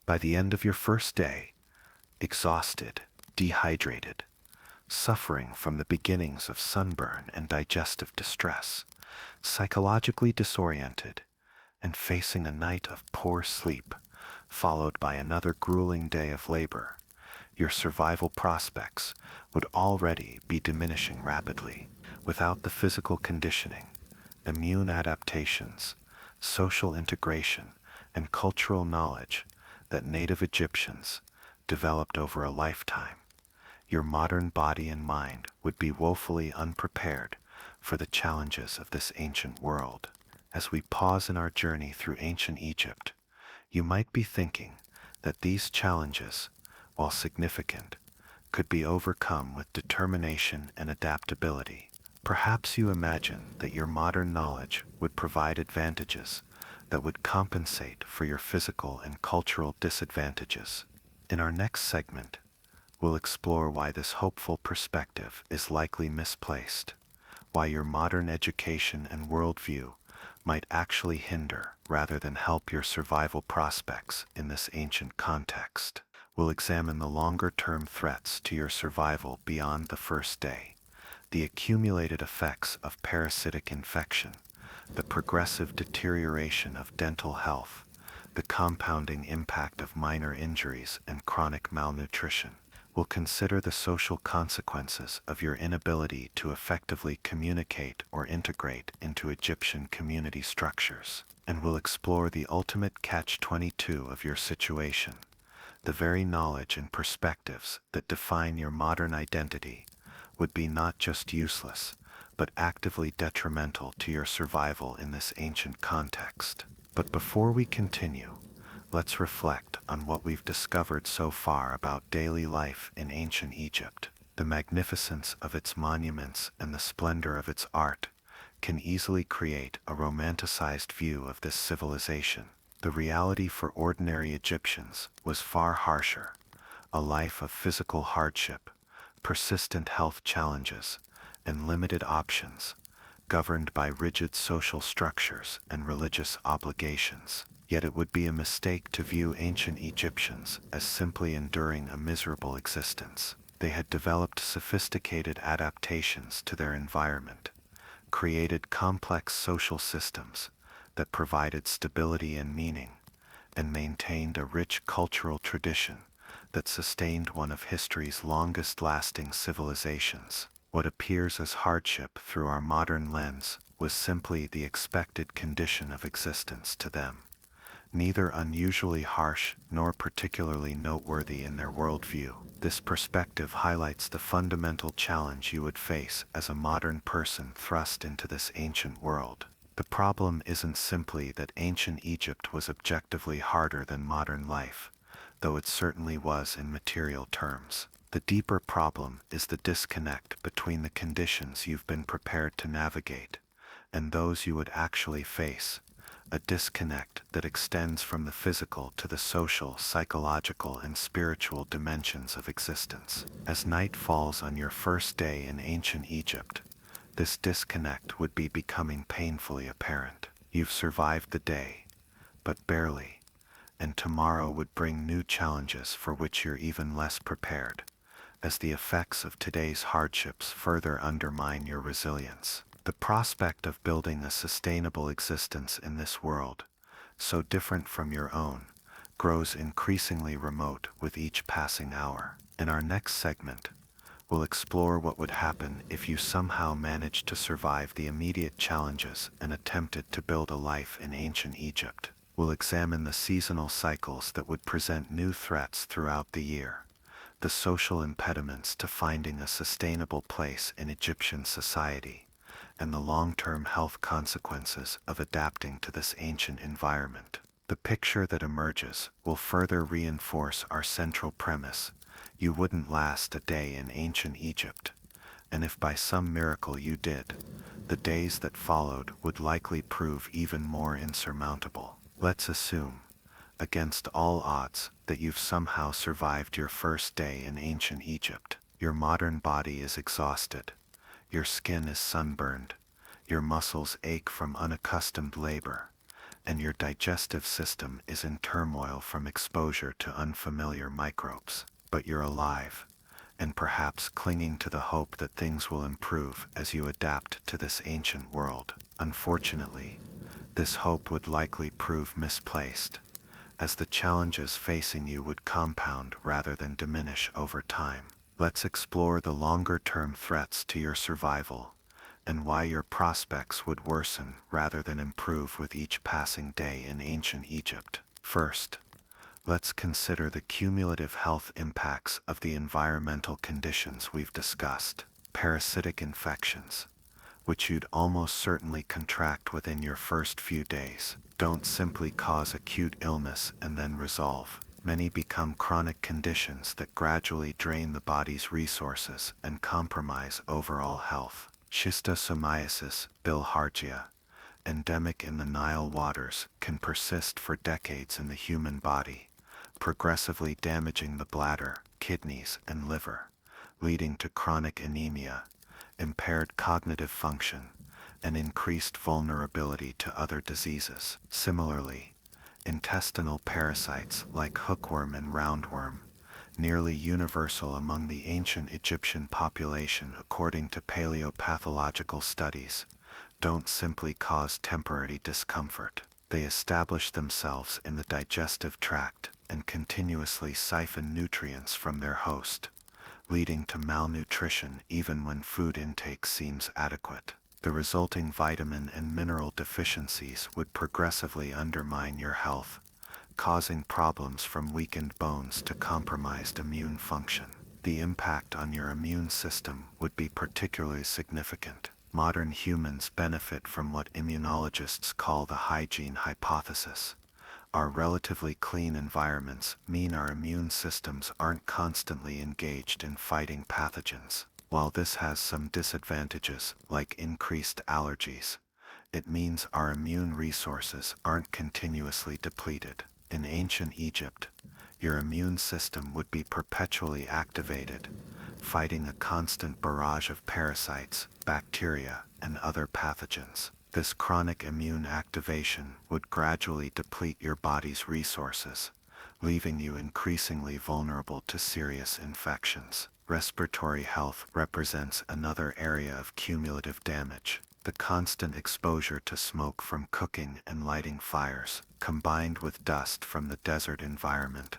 By the end of your first day, exhausted, dehydrated, suffering from the beginnings of sunburn and digestive distress, psychologically disoriented, and facing a night of poor sleep, followed by another grueling day of labor, your survival prospects would already be diminishing rapidly. Without the physical conditioning, immune adaptations, social integration, and cultural knowledge that native Egyptians developed over a lifetime, your modern body and mind would be woefully unprepared for the challenges of this ancient world. As we pause in our journey through ancient Egypt, you might be thinking that these challenges, while significant, could be overcome with determination and adaptability. Perhaps you imagine that your modern knowledge would provide advantages that would compensate for your physical and cultural disadvantages. In our next segment, we'll explore why this hopeful perspective is likely misplaced, why your modern education and worldview might actually hinder rather than help your survival prospects in this ancient context. We'll examine the longer-term threats to your survival beyond the first day, the accumulated effects of parasitic infection, the progressive deterioration of dental health, the compounding impact of minor injuries and chronic malnutrition. We'll consider the social consequences of your inability to effectively communicate or integrate into Egyptian community structures, and we'll explore the ultimate catch-22 of your situation, the very knowledge and perspectives that define your modern identity would be not just useless, but actively detrimental to your survival in this ancient context. But before we continue, let's reflect on what we've discovered so far about daily life in ancient Egypt. The magnificence of its monuments and the splendor of its art can easily create a romanticized view of this civilization. The reality for ordinary Egyptians was far harsher, a life of physical hardship, persistent health challenges, and limited options, governed by rigid social structures and religious obligations. Yet it would be a mistake to view ancient Egyptians as simply enduring a miserable existence. They had developed sophisticated adaptations to their environment, created complex social systems that provided stability and meaning, and maintained a rich cultural tradition that sustained one of history's longest-lasting civilizations. What appears as hardship through our modern lens was simply the expected condition of existence to them, neither unusually harsh nor particularly noteworthy in their worldview. This perspective highlights the fundamental challenge you would face as a modern person thrust into this ancient world. The problem isn't simply that ancient Egypt was objectively harder than modern life, though it certainly was in material terms. The deeper problem is the disconnect between the conditions you've been prepared to navigate and those you would actually face, a disconnect that extends from the physical to the social, psychological, and spiritual dimensions of existence. As night falls on your first day in ancient Egypt, this disconnect would be becoming painfully apparent. You've survived the day, but barely, and tomorrow would bring new challenges for which you're even less prepared, as the effects of today's hardships further undermine your resilience. The prospect of building a sustainable existence in this world, so different from your own, grows increasingly remote with each passing hour. In our next segment, we'll explore what would happen if you somehow managed to survive the immediate challenges and attempted to build a life in ancient Egypt. We'll examine the seasonal cycles that would present new threats throughout the year, the social impediments to finding a sustainable place in Egyptian society, and the long-term health consequences of adapting to this ancient environment. The picture that emerges will further reinforce our central premise: you wouldn't last a day in ancient Egypt, and if by some miracle you did, the days that followed would likely prove even more insurmountable. Let's assume, against all odds, that you've somehow survived your first day in ancient Egypt. Your modern body is exhausted, your skin is sunburned, your muscles ache from unaccustomed labor, and your digestive system is in turmoil from exposure to unfamiliar microbes. But you're alive, and perhaps clinging to the hope that things will improve as you adapt to this ancient world. Unfortunately, this hope would likely prove misplaced, as the challenges facing you would compound rather than diminish over time. Let's explore the longer-term threats to your survival and why your prospects would worsen rather than improve with each passing day in ancient Egypt. First, let's consider the cumulative health impacts of the environmental conditions we've discussed. Parasitic infections, which you'd almost certainly contract within your first few days, don't simply cause acute illness and then resolve. Many become chronic conditions that gradually drain the body's resources and compromise overall health. Schistosomiasis, bilharzia, endemic in the Nile waters, can persist for decades in the human body, progressively damaging the bladder, kidneys, and liver, leading to chronic anemia, impaired cognitive function, and increased vulnerability to other diseases. Similarly, intestinal parasites like hookworm and roundworm, nearly universal among the ancient Egyptian population according to paleopathological studies, don't simply cause temporary discomfort. They establish themselves in the digestive tract and continuously siphon nutrients from their host, leading to malnutrition even when food intake seems adequate. The resulting vitamin and mineral deficiencies would progressively undermine your health, causing problems from weakened bones to compromised immune function. The impact on your immune system would be particularly significant. Modern humans benefit from what immunologists call the hygiene hypothesis. Our relatively clean environments mean our immune systems aren't constantly engaged in fighting pathogens. While this has some disadvantages, like increased allergies, it means our immune resources aren't continuously depleted. In ancient Egypt, your immune system would be perpetually activated, fighting a constant barrage of parasites, bacteria, and other pathogens. This chronic immune activation would gradually deplete your body's resources, leaving you increasingly vulnerable to serious infections. Respiratory health represents another area of cumulative damage. The constant exposure to smoke from cooking and lighting fires, combined with dust from the desert environment,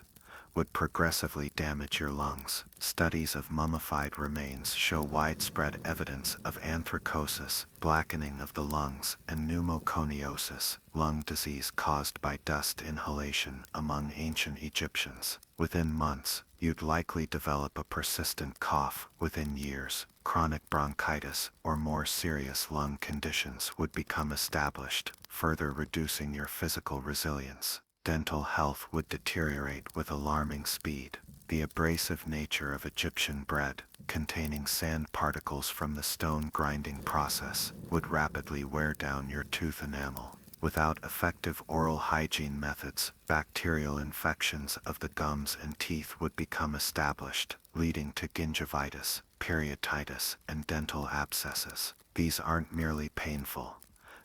would progressively damage your lungs. Studies of mummified remains show widespread evidence of anthracosis, blackening of the lungs, and pneumoconiosis, lung disease caused by dust inhalation among ancient Egyptians. Within months, you'd likely develop a persistent cough. Within years, chronic bronchitis or more serious lung conditions would become established, further reducing your physical resilience. Dental health would deteriorate with alarming speed. The abrasive nature of Egyptian bread, containing sand particles from the stone grinding process, would rapidly wear down your tooth enamel. Without effective oral hygiene methods, bacterial infections of the gums and teeth would become established, leading to gingivitis, periodontitis, and dental abscesses. These aren't merely painful.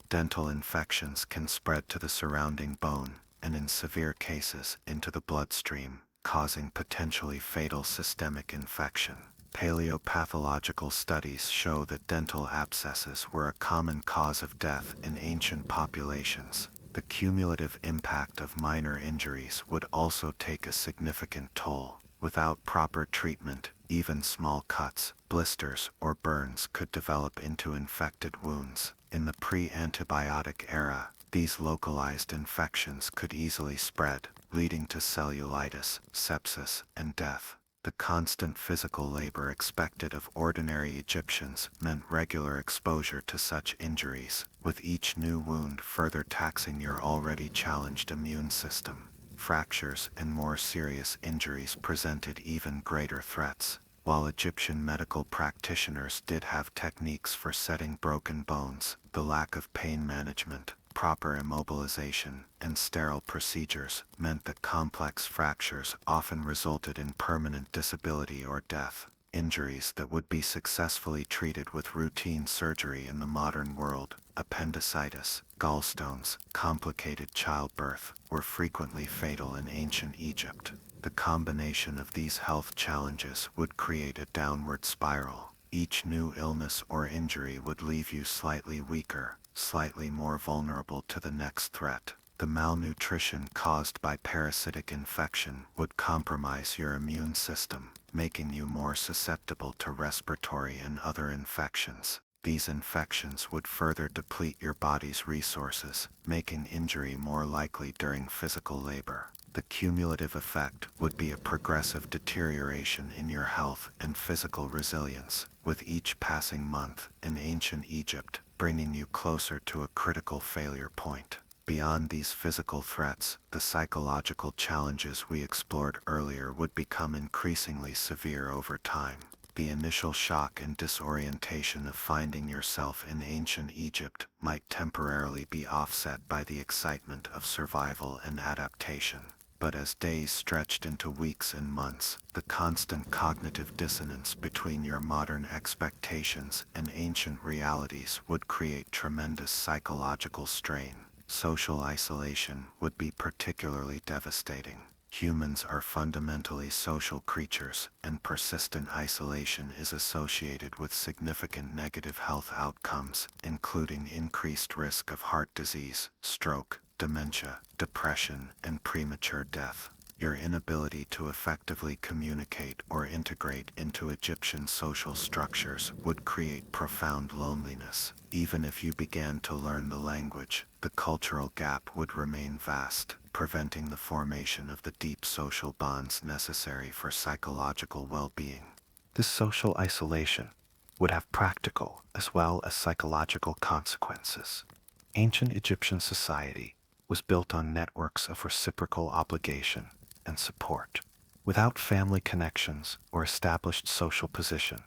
Dental infections can spread to the surrounding bone, and in severe cases, into the bloodstream, causing potentially fatal systemic infection. Paleopathological studies show that dental abscesses were a common cause of death in ancient populations. The cumulative impact of minor injuries would also take a significant toll. Without proper treatment, even small cuts, blisters, or burns could develop into infected wounds. In the pre-antibiotic era, these localized infections could easily spread, leading to cellulitis, sepsis, and death. The constant physical labor expected of ordinary Egyptians meant regular exposure to such injuries, with each new wound further taxing your already challenged immune system. Fractures and more serious injuries presented even greater threats. While Egyptian medical practitioners did have techniques for setting broken bones, the lack of pain management, proper immobilization, and sterile procedures meant that complex fractures often resulted in permanent disability or death. Injuries that would be successfully treated with routine surgery in the modern world, appendicitis, gallstones, complicated childbirth, were frequently fatal in ancient Egypt. The combination of these health challenges would create a downward spiral. Each new illness or injury would leave you slightly weaker, slightly more vulnerable to the next threat. The malnutrition caused by parasitic infection would compromise your immune system, making you more susceptible to respiratory and other infections. These infections would further deplete your body's resources, making injury more likely during physical labor. The cumulative effect would be a progressive deterioration in your health and physical resilience, with each passing month in ancient Egypt bringing you closer to a critical failure point. Beyond these physical threats, the psychological challenges we explored earlier would become increasingly severe over time. The initial shock and disorientation of finding yourself in ancient Egypt might temporarily be offset by the excitement of survival and adaptation. But as days stretched into weeks and months, the constant cognitive dissonance between your modern expectations and ancient realities would create tremendous psychological strain. Social isolation would be particularly devastating. Humans are fundamentally social creatures, and persistent isolation is associated with significant negative health outcomes, including increased risk of heart disease, stroke, dementia, depression, and premature death. Your inability to effectively communicate or integrate into Egyptian social structures would create profound loneliness. Even if you began to learn the language, the cultural gap would remain vast, preventing the formation of the deep social bonds necessary for psychological well-being. This social isolation would have practical as well as psychological consequences. Ancient Egyptian society was built on networks of reciprocal obligation and support. Without family connections or established social position,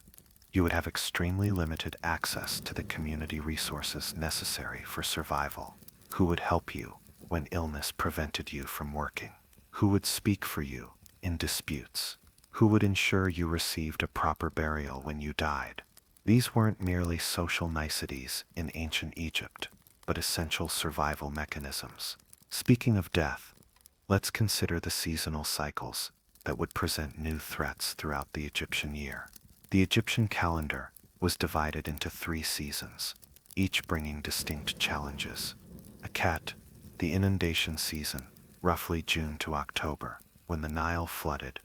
you would have extremely limited access to the community resources necessary for survival. Who would help you when illness prevented you from working? Who would speak for you in disputes? Who would ensure you received a proper burial when you died? These weren't merely social niceties in ancient Egypt, but essential survival mechanisms. Speaking of death, let's consider the seasonal cycles that would present new threats throughout the Egyptian year. The Egyptian calendar was divided into 3 seasons, each bringing distinct challenges. Akat, the inundation season, roughly June to October, when the Nile flooded,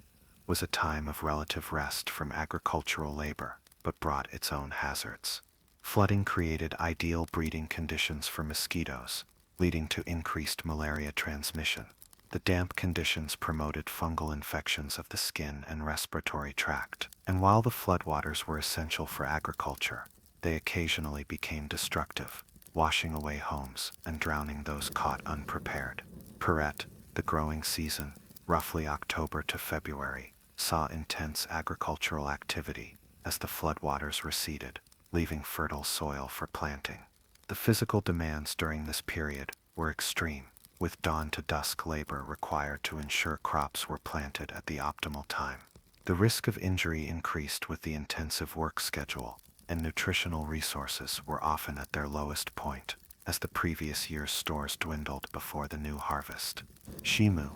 was a time of relative rest from agricultural labor, but brought its own hazards. Flooding created ideal breeding conditions for mosquitoes, leading to increased malaria transmission. The damp conditions promoted fungal infections of the skin and respiratory tract, and while the floodwaters were essential for agriculture, they occasionally became destructive, washing away homes and drowning those caught unprepared. Peret, the growing season, roughly October to February, saw intense agricultural activity as the floodwaters receded, leaving fertile soil for planting. The physical demands during this period were extreme, with dawn to dusk labor required to ensure crops were planted at the optimal time. The risk of injury increased with the intensive work schedule, and nutritional resources were often at their lowest point, as the previous year's stores dwindled before the new harvest. Shimu,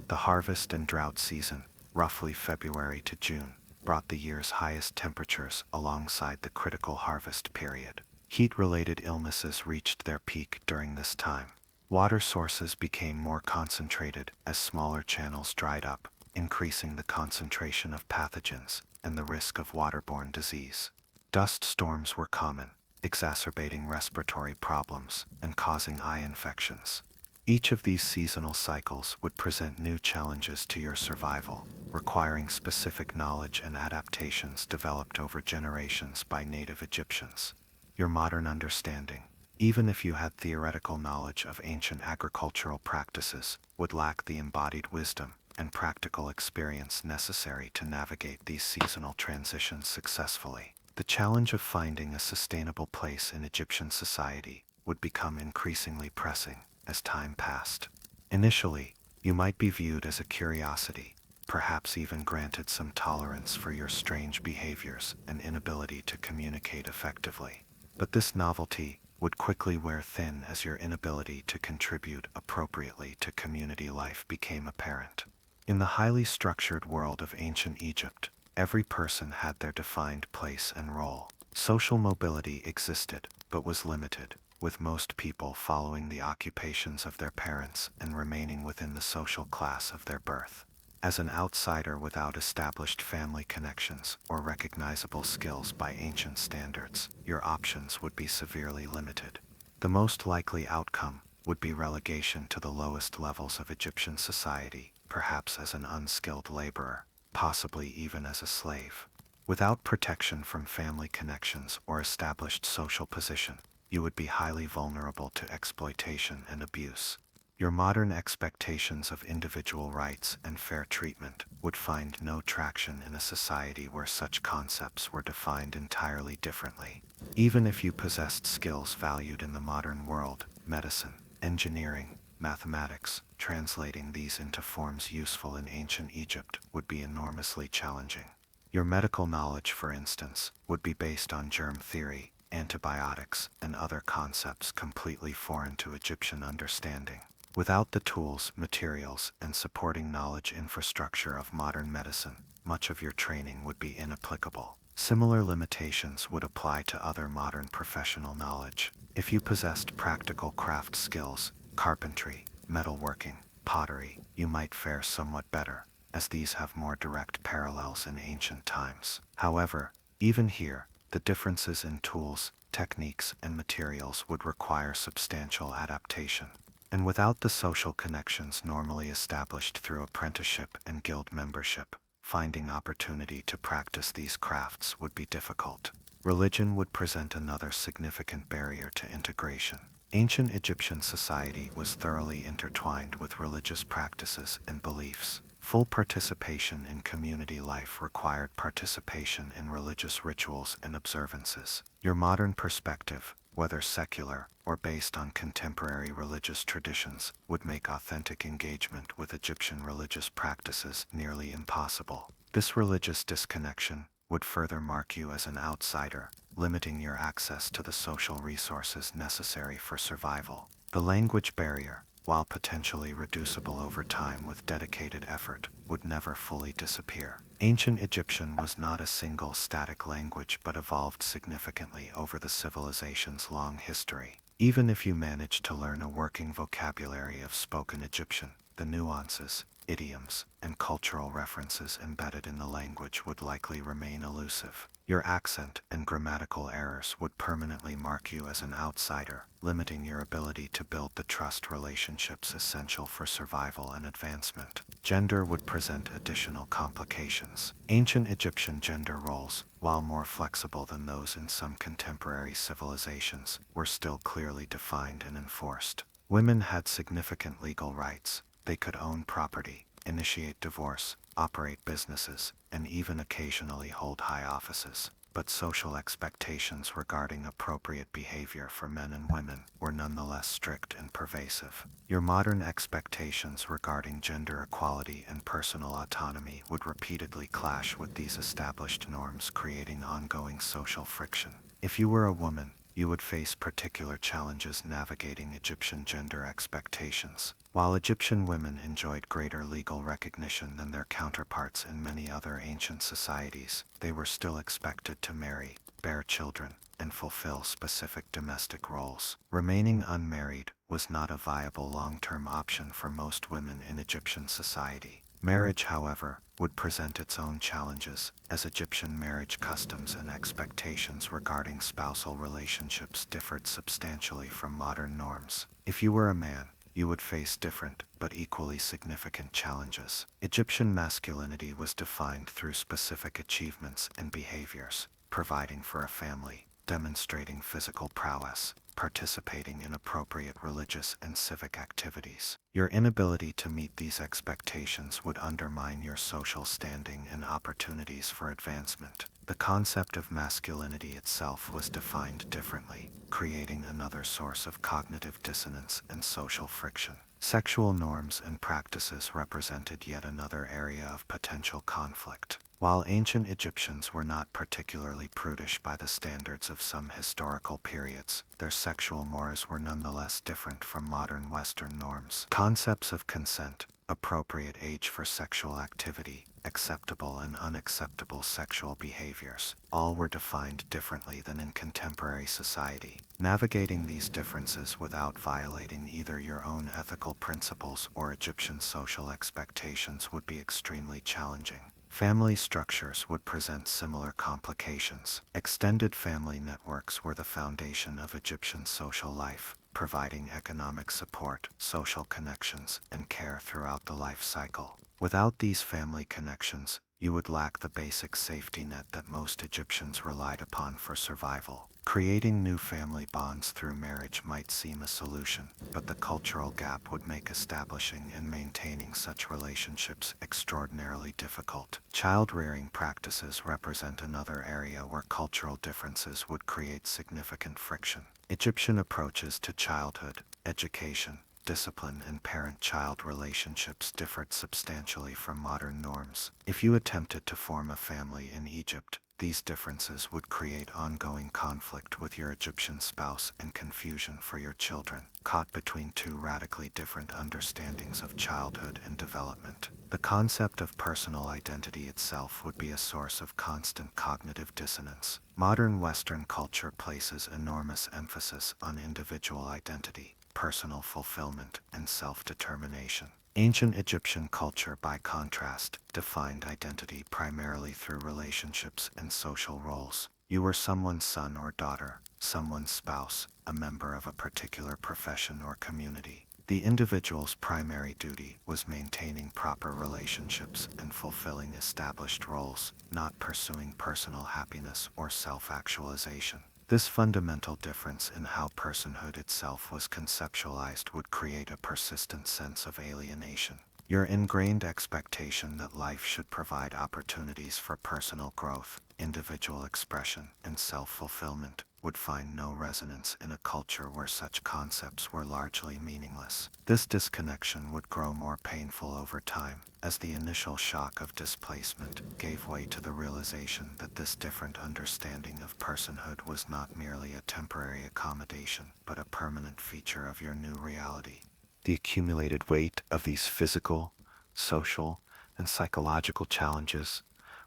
the harvest and drought season, roughly February to June, brought the year's highest temperatures alongside the critical harvest period. Heat-related illnesses reached their peak during this time. Water sources became more concentrated as smaller channels dried up, increasing the concentration of pathogens and the risk of waterborne disease. Dust storms were common, exacerbating respiratory problems and causing eye infections. Each of these seasonal cycles would present new challenges to your survival, requiring specific knowledge and adaptations developed over generations by native Egyptians. Your modern understanding, even if you had theoretical knowledge of ancient agricultural practices, would lack the embodied wisdom and practical experience necessary to navigate these seasonal transitions successfully. The challenge of finding a sustainable place in Egyptian society would become increasingly pressing as time passed. Initially, you might be viewed as a curiosity, perhaps even granted some tolerance for your strange behaviors and inability to communicate effectively. But this novelty would quickly wear thin as your inability to contribute appropriately to community life became apparent. In the highly structured world of ancient Egypt, every person had their defined place and role. Social mobility existed, but was limited, with most people following the occupations of their parents and remaining within the social class of their birth. As an outsider without established family connections or recognizable skills by ancient standards, your options would be severely limited. The most likely outcome would be relegation to the lowest levels of Egyptian society, perhaps as an unskilled laborer, possibly even as a slave. Without protection from family connections or established social position, you would be highly vulnerable to exploitation and abuse. Your modern expectations of individual rights and fair treatment would find no traction in a society where such concepts were defined entirely differently. Even if you possessed skills valued in the modern world, medicine, engineering, mathematics, translating these into forms useful in ancient Egypt would be enormously challenging. Your medical knowledge, for instance, would be based on germ theory, antibiotics, and other concepts completely foreign to Egyptian understanding. Without the tools, materials, and supporting knowledge infrastructure of modern medicine, much of your training would be inapplicable. Similar limitations would apply to other modern professional knowledge. If you possessed practical craft skills, carpentry, metalworking, pottery, you might fare somewhat better, as these have more direct parallels in ancient times. However, even here, the differences in tools, techniques, and materials would require substantial adaptation. And without the social connections normally established through apprenticeship and guild membership, finding opportunity to practice these crafts would be difficult. Religion would present another significant barrier to integration. Ancient Egyptian society was thoroughly intertwined with religious practices and beliefs. Full participation in community life required participation in religious rituals and observances. Your modern perspective, whether secular or based on contemporary religious traditions, would make authentic engagement with Egyptian religious practices nearly impossible. This religious disconnection would further mark you as an outsider, limiting your access to the social resources necessary for survival. The language barrier, while potentially reducible over time with dedicated effort, would never fully disappear. Ancient Egyptian was not a single static language but evolved significantly over the civilization's long history. Even if you managed to learn a working vocabulary of spoken Egyptian, the nuances, idioms, and cultural references embedded in the language would likely remain elusive. Your accent and grammatical errors would permanently mark you as an outsider, limiting your ability to build the trust relationships essential for survival and advancement. Gender would present additional complications. Ancient Egyptian gender roles, while more flexible than those in some contemporary civilizations, were still clearly defined and enforced. Women had significant legal rights. They could own property, initiate divorce, operate businesses, and even occasionally hold high offices. But social expectations regarding appropriate behavior for men and women were nonetheless strict and pervasive. Your modern expectations regarding gender equality and personal autonomy would repeatedly clash with these established norms, creating ongoing social friction. If you were a woman, you would face particular challenges navigating Egyptian gender expectations. While Egyptian women enjoyed greater legal recognition than their counterparts in many other ancient societies, they were still expected to marry, bear children, and fulfill specific domestic roles. Remaining unmarried was not a viable long-term option for most women in Egyptian society. Marriage, however, would present its own challenges, as Egyptian marriage customs and expectations regarding spousal relationships differed substantially from modern norms. If you were a man, you would face different, but equally significant challenges. Egyptian masculinity was defined through specific achievements and behaviors, providing for a family, demonstrating physical prowess, participating in appropriate religious and civic activities. Your inability to meet these expectations would undermine your social standing and opportunities for advancement. The concept of masculinity itself was defined differently, creating another source of cognitive dissonance and social friction. Sexual norms and practices represented yet another area of potential conflict. While ancient Egyptians were not particularly prudish by the standards of some historical periods, their sexual mores were nonetheless different from modern Western norms. Concepts of consent, appropriate age for sexual activity, acceptable and unacceptable sexual behaviors, all were defined differently than in contemporary society. Navigating these differences without violating either your own ethical principles or Egyptian social expectations would be extremely challenging. Family structures would present similar complications. Extended family networks were the foundation of Egyptian social life, providing economic support, social connections, and care throughout the life cycle. Without these family connections, you would lack the basic safety net that most Egyptians relied upon for survival. Creating new family bonds through marriage might seem a solution, but the cultural gap would make establishing and maintaining such relationships extraordinarily difficult. Child-rearing practices represent another area where cultural differences would create significant friction. Egyptian approaches to childhood, education, discipline, and parent-child relationships differed substantially from modern norms. If you attempted to form a family in Egypt, these differences would create ongoing conflict with your Egyptian spouse and confusion for your children, caught between two radically different understandings of childhood and development. The concept of personal identity itself would be a source of constant cognitive dissonance. Modern Western culture places enormous emphasis on individual identity, personal fulfillment, and self-determination. Ancient Egyptian culture, by contrast, defined identity primarily through relationships and social roles. You were someone's son or daughter, someone's spouse, a member of a particular profession or community. The individual's primary duty was maintaining proper relationships and fulfilling established roles, not pursuing personal happiness or self-actualization. This fundamental difference in how personhood itself was conceptualized would create a persistent sense of alienation. Your ingrained expectation that life should provide opportunities for personal growth, individual expression, and self-fulfillment would find no resonance in a culture where such concepts were largely meaningless. This disconnection would grow more painful over time, as the initial shock of displacement gave way to the realization that this different understanding of personhood was not merely a temporary accommodation, but a permanent feature of your new reality. The accumulated weight of these physical, social, and psychological challenges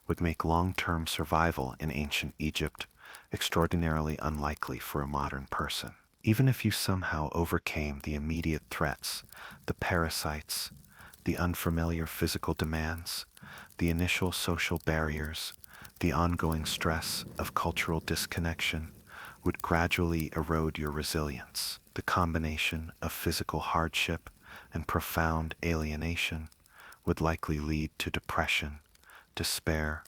would make long-term survival in ancient Egypt extraordinarily unlikely for a modern person. Even if you somehow overcame the immediate threats, the parasites, the unfamiliar physical demands, the initial social barriers, the ongoing stress of cultural disconnection would gradually erode your resilience. The combination of physical hardship and profound alienation would likely lead to depression, despair,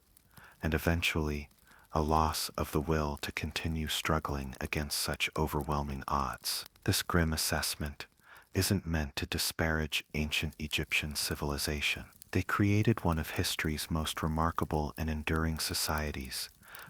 and eventually a loss of the will to continue struggling against such overwhelming odds. This grim assessment isn't meant to disparage ancient Egyptian civilization. They created one of history's most remarkable and enduring societies,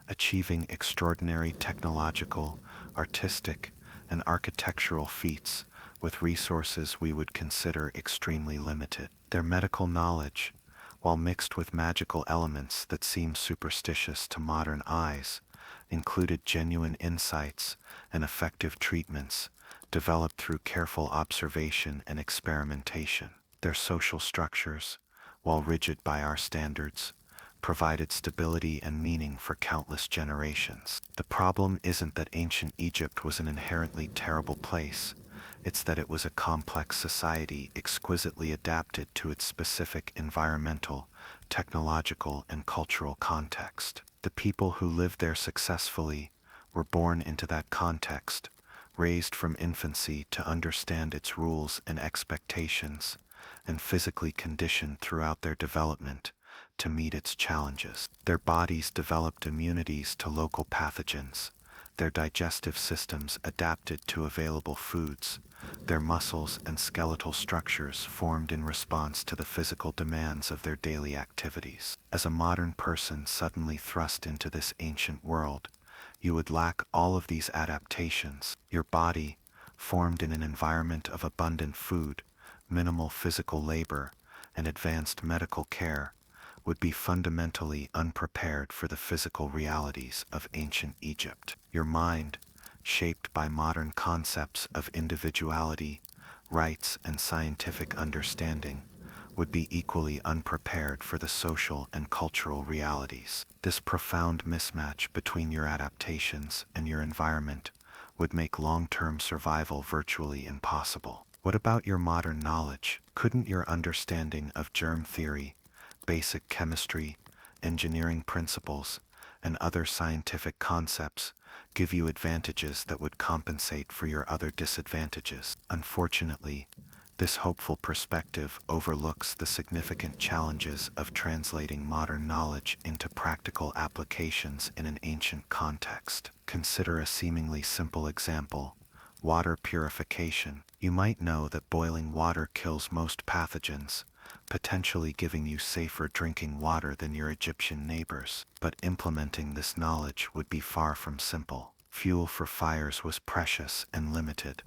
achieving extraordinary technological, artistic, and architectural feats with resources we would consider extremely limited. Their medical knowledge, while mixed with magical elements that seem superstitious to modern eyes, included genuine insights and effective treatments developed through careful observation and experimentation. Their social structures, while rigid by our standards, provided stability and meaning for countless generations. The problem isn't that ancient Egypt was an inherently terrible place, it's that it was a complex society exquisitely adapted to its specific environmental, technological, and cultural context. The people who lived there successfully were born into that context, raised from infancy to understand its rules and expectations, and physically conditioned throughout their development to meet its challenges. Their bodies developed immunities to local pathogens, their digestive systems adapted to available foods, their muscles and skeletal structures formed in response to the physical demands of their daily activities. As a modern person suddenly thrust into this ancient world, you would lack all of these adaptations. Your body, formed in an environment of abundant food, minimal physical labor, and advanced medical care, would be fundamentally unprepared for the physical realities of ancient Egypt. Your mind, shaped by modern concepts of individuality, rights, and scientific understanding, would be equally unprepared for the social and cultural realities. This profound mismatch between your adaptations and your environment would make long-term survival virtually impossible. What about your modern knowledge? Couldn't your understanding of germ theory, basic chemistry, engineering principles, and other scientific concepts give you advantages that would compensate for your other disadvantages? Unfortunately, this hopeful perspective overlooks the significant challenges of translating modern knowledge into practical applications in an ancient context. Consider a seemingly simple example: water purification. You might know that boiling water kills most pathogens, potentially giving you safer drinking water than your Egyptian neighbors. But implementing this knowledge would be far from simple. Fuel for fires was precious and limited,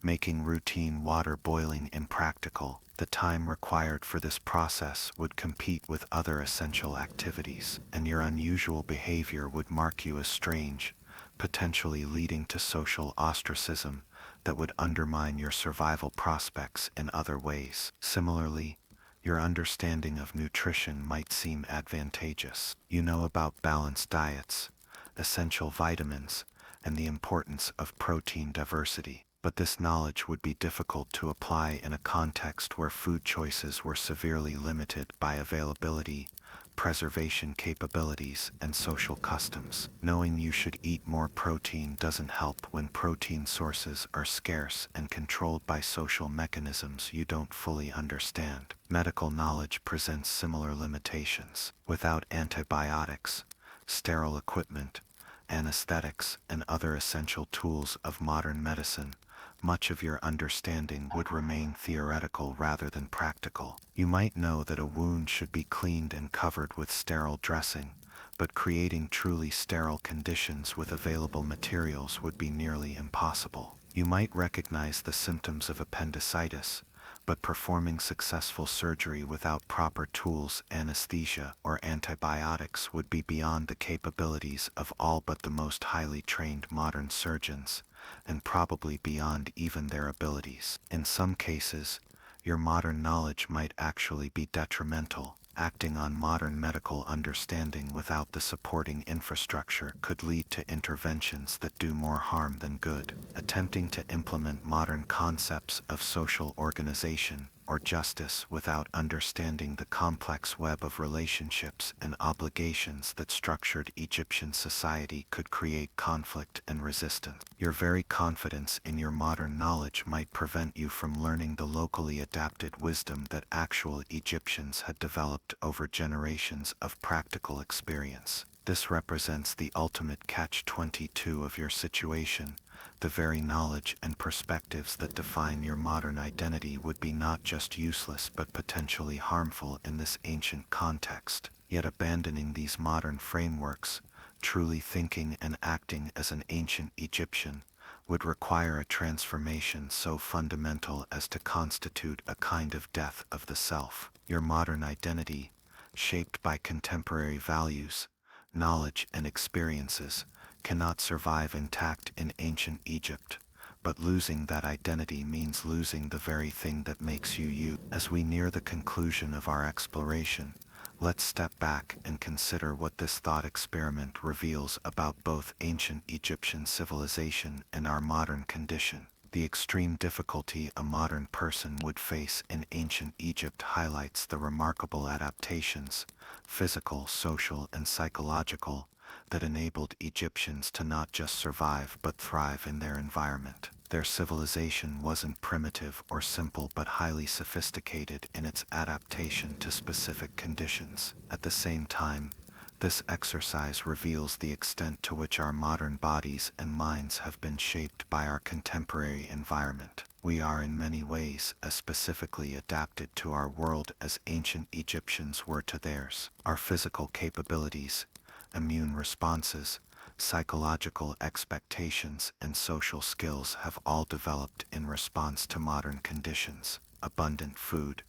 making routine water boiling impractical. The time required for this process would compete with other essential activities, and your unusual behavior would mark you as strange, potentially leading to social ostracism that would undermine your survival prospects in other ways. Similarly, your understanding of nutrition might seem advantageous. You know about balanced diets, essential vitamins, and the importance of protein diversity. But this knowledge would be difficult to apply in a context where food choices were severely limited by availability, preservation capabilities, and social customs. Knowing you should eat more protein doesn't help when protein sources are scarce and controlled by social mechanisms you don't fully understand. Medical knowledge presents similar limitations. Without antibiotics, sterile equipment, anesthetics, and other essential tools of modern medicine, much of your understanding would remain theoretical rather than practical. You might know that a wound should be cleaned and covered with sterile dressing, but creating truly sterile conditions with available materials would be nearly impossible. You might recognize the symptoms of appendicitis, but performing successful surgery without proper tools, anesthesia, or antibiotics would be beyond the capabilities of all but the most highly trained modern surgeons, and probably beyond even their abilities. In some cases, your modern knowledge might actually be detrimental. Acting on modern medical understanding without the supporting infrastructure could lead to interventions that do more harm than good. Attempting to implement modern concepts of social organization or justice without understanding the complex web of relationships and obligations that structured Egyptian society could create conflict and resistance. Your very confidence in your modern knowledge might prevent you from learning the locally adapted wisdom that actual Egyptians had developed over generations of practical experience. This represents the ultimate catch-22 of your situation, the very knowledge and perspectives that define your modern identity would be not just useless but potentially harmful in this ancient context. Yet abandoning these modern frameworks, truly thinking and acting as an ancient Egyptian, would require a transformation so fundamental as to constitute a kind of death of the self. Your modern identity, shaped by contemporary values, knowledge, and experiences, cannot survive intact in ancient Egypt, but losing that identity means losing the very thing that makes you you. As we near the conclusion of our exploration, let's step back and consider what this thought experiment reveals about both ancient Egyptian civilization and our modern condition. The extreme difficulty a modern person would face in ancient Egypt highlights the remarkable adaptations, physical, social, and psychological, that enabled Egyptians to not just survive but thrive in their environment. Their civilization wasn't primitive or simple but highly sophisticated in its adaptation to specific conditions. At the same time, this exercise reveals the extent to which our modern bodies and minds have been shaped by our contemporary environment. We are in many ways as specifically adapted to our world as ancient Egyptians were to theirs. Our physical capabilities, immune responses, psychological expectations, and social skills have all developed in response to modern conditions. Abundant food,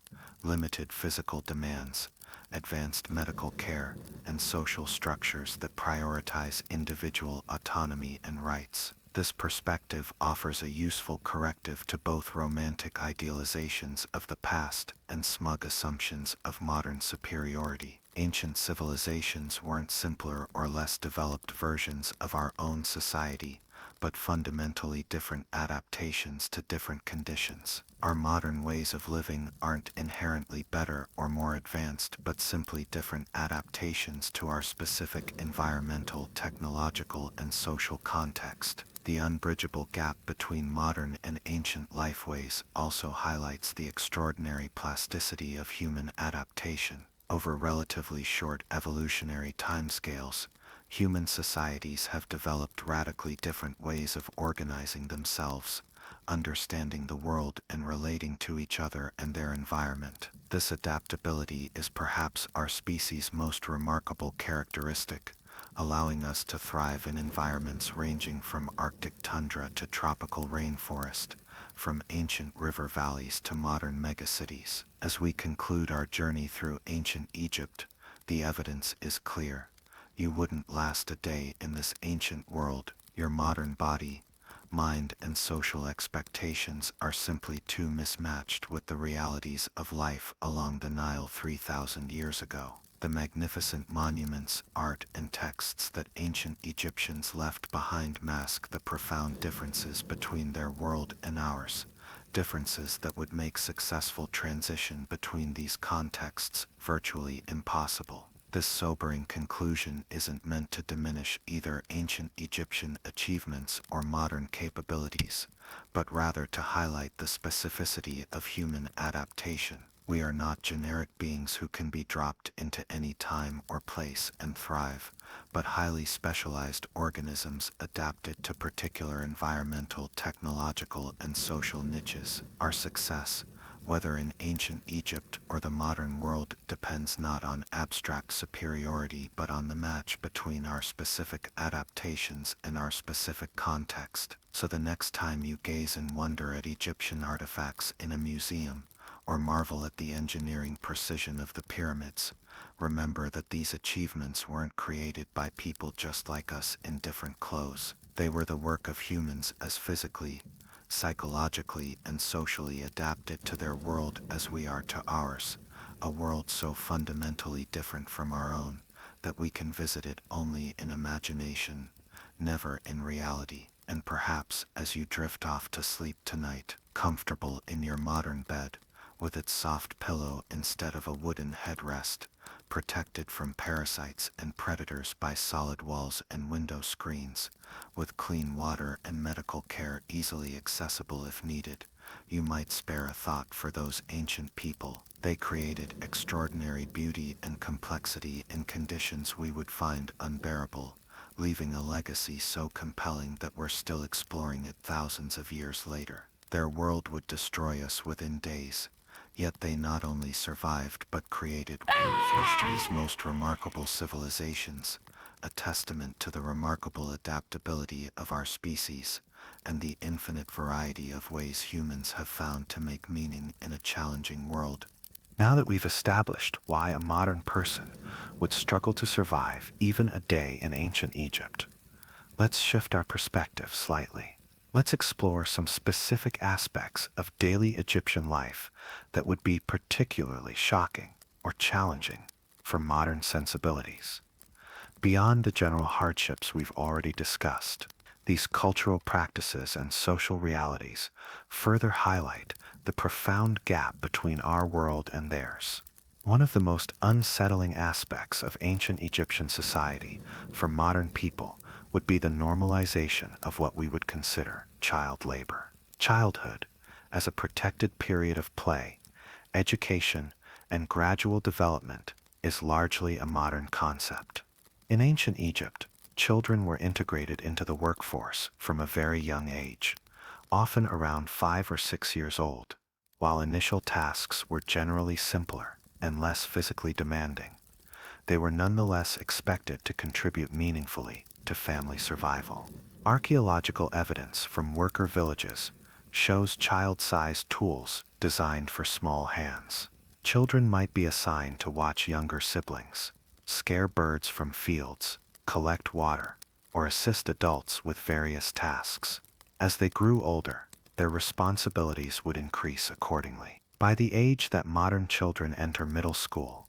limited physical demands, advanced medical care, and social structures that prioritize individual autonomy and rights. This perspective offers a useful corrective to both romantic idealizations of the past and smug assumptions of modern superiority. Ancient civilizations weren't simpler or less developed versions of our own society, but fundamentally different adaptations to different conditions. Our modern ways of living aren't inherently better or more advanced, but simply different adaptations to our specific environmental, technological, and social context. The unbridgeable gap between modern and ancient lifeways also highlights the extraordinary plasticity of human adaptation. Over relatively short evolutionary timescales, human societies have developed radically different ways of organizing themselves, understanding the world, and relating to each other and their environment. This adaptability is perhaps our species' most remarkable characteristic, allowing us to thrive in environments ranging from Arctic tundra to tropical rainforest, from ancient river valleys to modern megacities. As we conclude our journey through ancient Egypt, the evidence is clear. You wouldn't last a day in this ancient world. Your modern body, mind, and social expectations are simply too mismatched with the realities of life along the Nile 3,000 years ago. The magnificent monuments, art, and texts that ancient Egyptians left behind mask the profound differences between their world and ours, differences that would make successful transition between these contexts virtually impossible. This sobering conclusion isn't meant to diminish either ancient Egyptian achievements or modern capabilities, but rather to highlight the specificity of human adaptation. We are not generic beings who can be dropped into any time or place and thrive, but highly specialized organisms adapted to particular environmental, technological, and social niches. Our success, whether in ancient Egypt or the modern world, depends not on abstract superiority but on the match between our specific adaptations and our specific context. So the next time you gaze in wonder at Egyptian artifacts in a museum, or marvel at the engineering precision of the pyramids, remember that these achievements weren't created by people just like us in different clothes. They were the work of humans as physically, psychologically, and socially adapted to their world as we are to ours, a world so fundamentally different from our own that we can visit it only in imagination, never in reality. And perhaps as you drift off to sleep tonight, comfortable in your modern bed, with its soft pillow instead of a wooden headrest, protected from parasites and predators by solid walls and window screens, with clean water and medical care easily accessible if needed, you might spare a thought for those ancient people. They created extraordinary beauty and complexity in conditions we would find unbearable, leaving a legacy so compelling that we're still exploring it thousands of years later. Their world would destroy us within days, yet they not only survived but created one of history's most remarkable civilizations, a testament to the remarkable adaptability of our species and the infinite variety of ways humans have found to make meaning in a challenging world. Now that we've established why a modern person would struggle to survive even a day in ancient Egypt, let's shift our perspective slightly. Let's explore some specific aspects of daily Egyptian life that would be particularly shocking or challenging for modern sensibilities. Beyond the general hardships we've already discussed, these cultural practices and social realities further highlight the profound gap between our world and theirs. One of the most unsettling aspects of ancient Egyptian society for modern people would be the normalization of what we would consider child labor. Childhood, as a protected period of play, education, and gradual development, is largely a modern concept. In ancient Egypt, children were integrated into the workforce from a very young age, often around 5 or 6 years old. While initial tasks were generally simpler and less physically demanding, they were nonetheless expected to contribute meaningfully to family survival. Archaeological evidence from worker villages shows child-sized tools designed for small hands. Children might be assigned to watch younger siblings, scare birds from fields, collect water, or assist adults with various tasks. As they grew older, their responsibilities would increase accordingly. By the age that modern children enter middle school,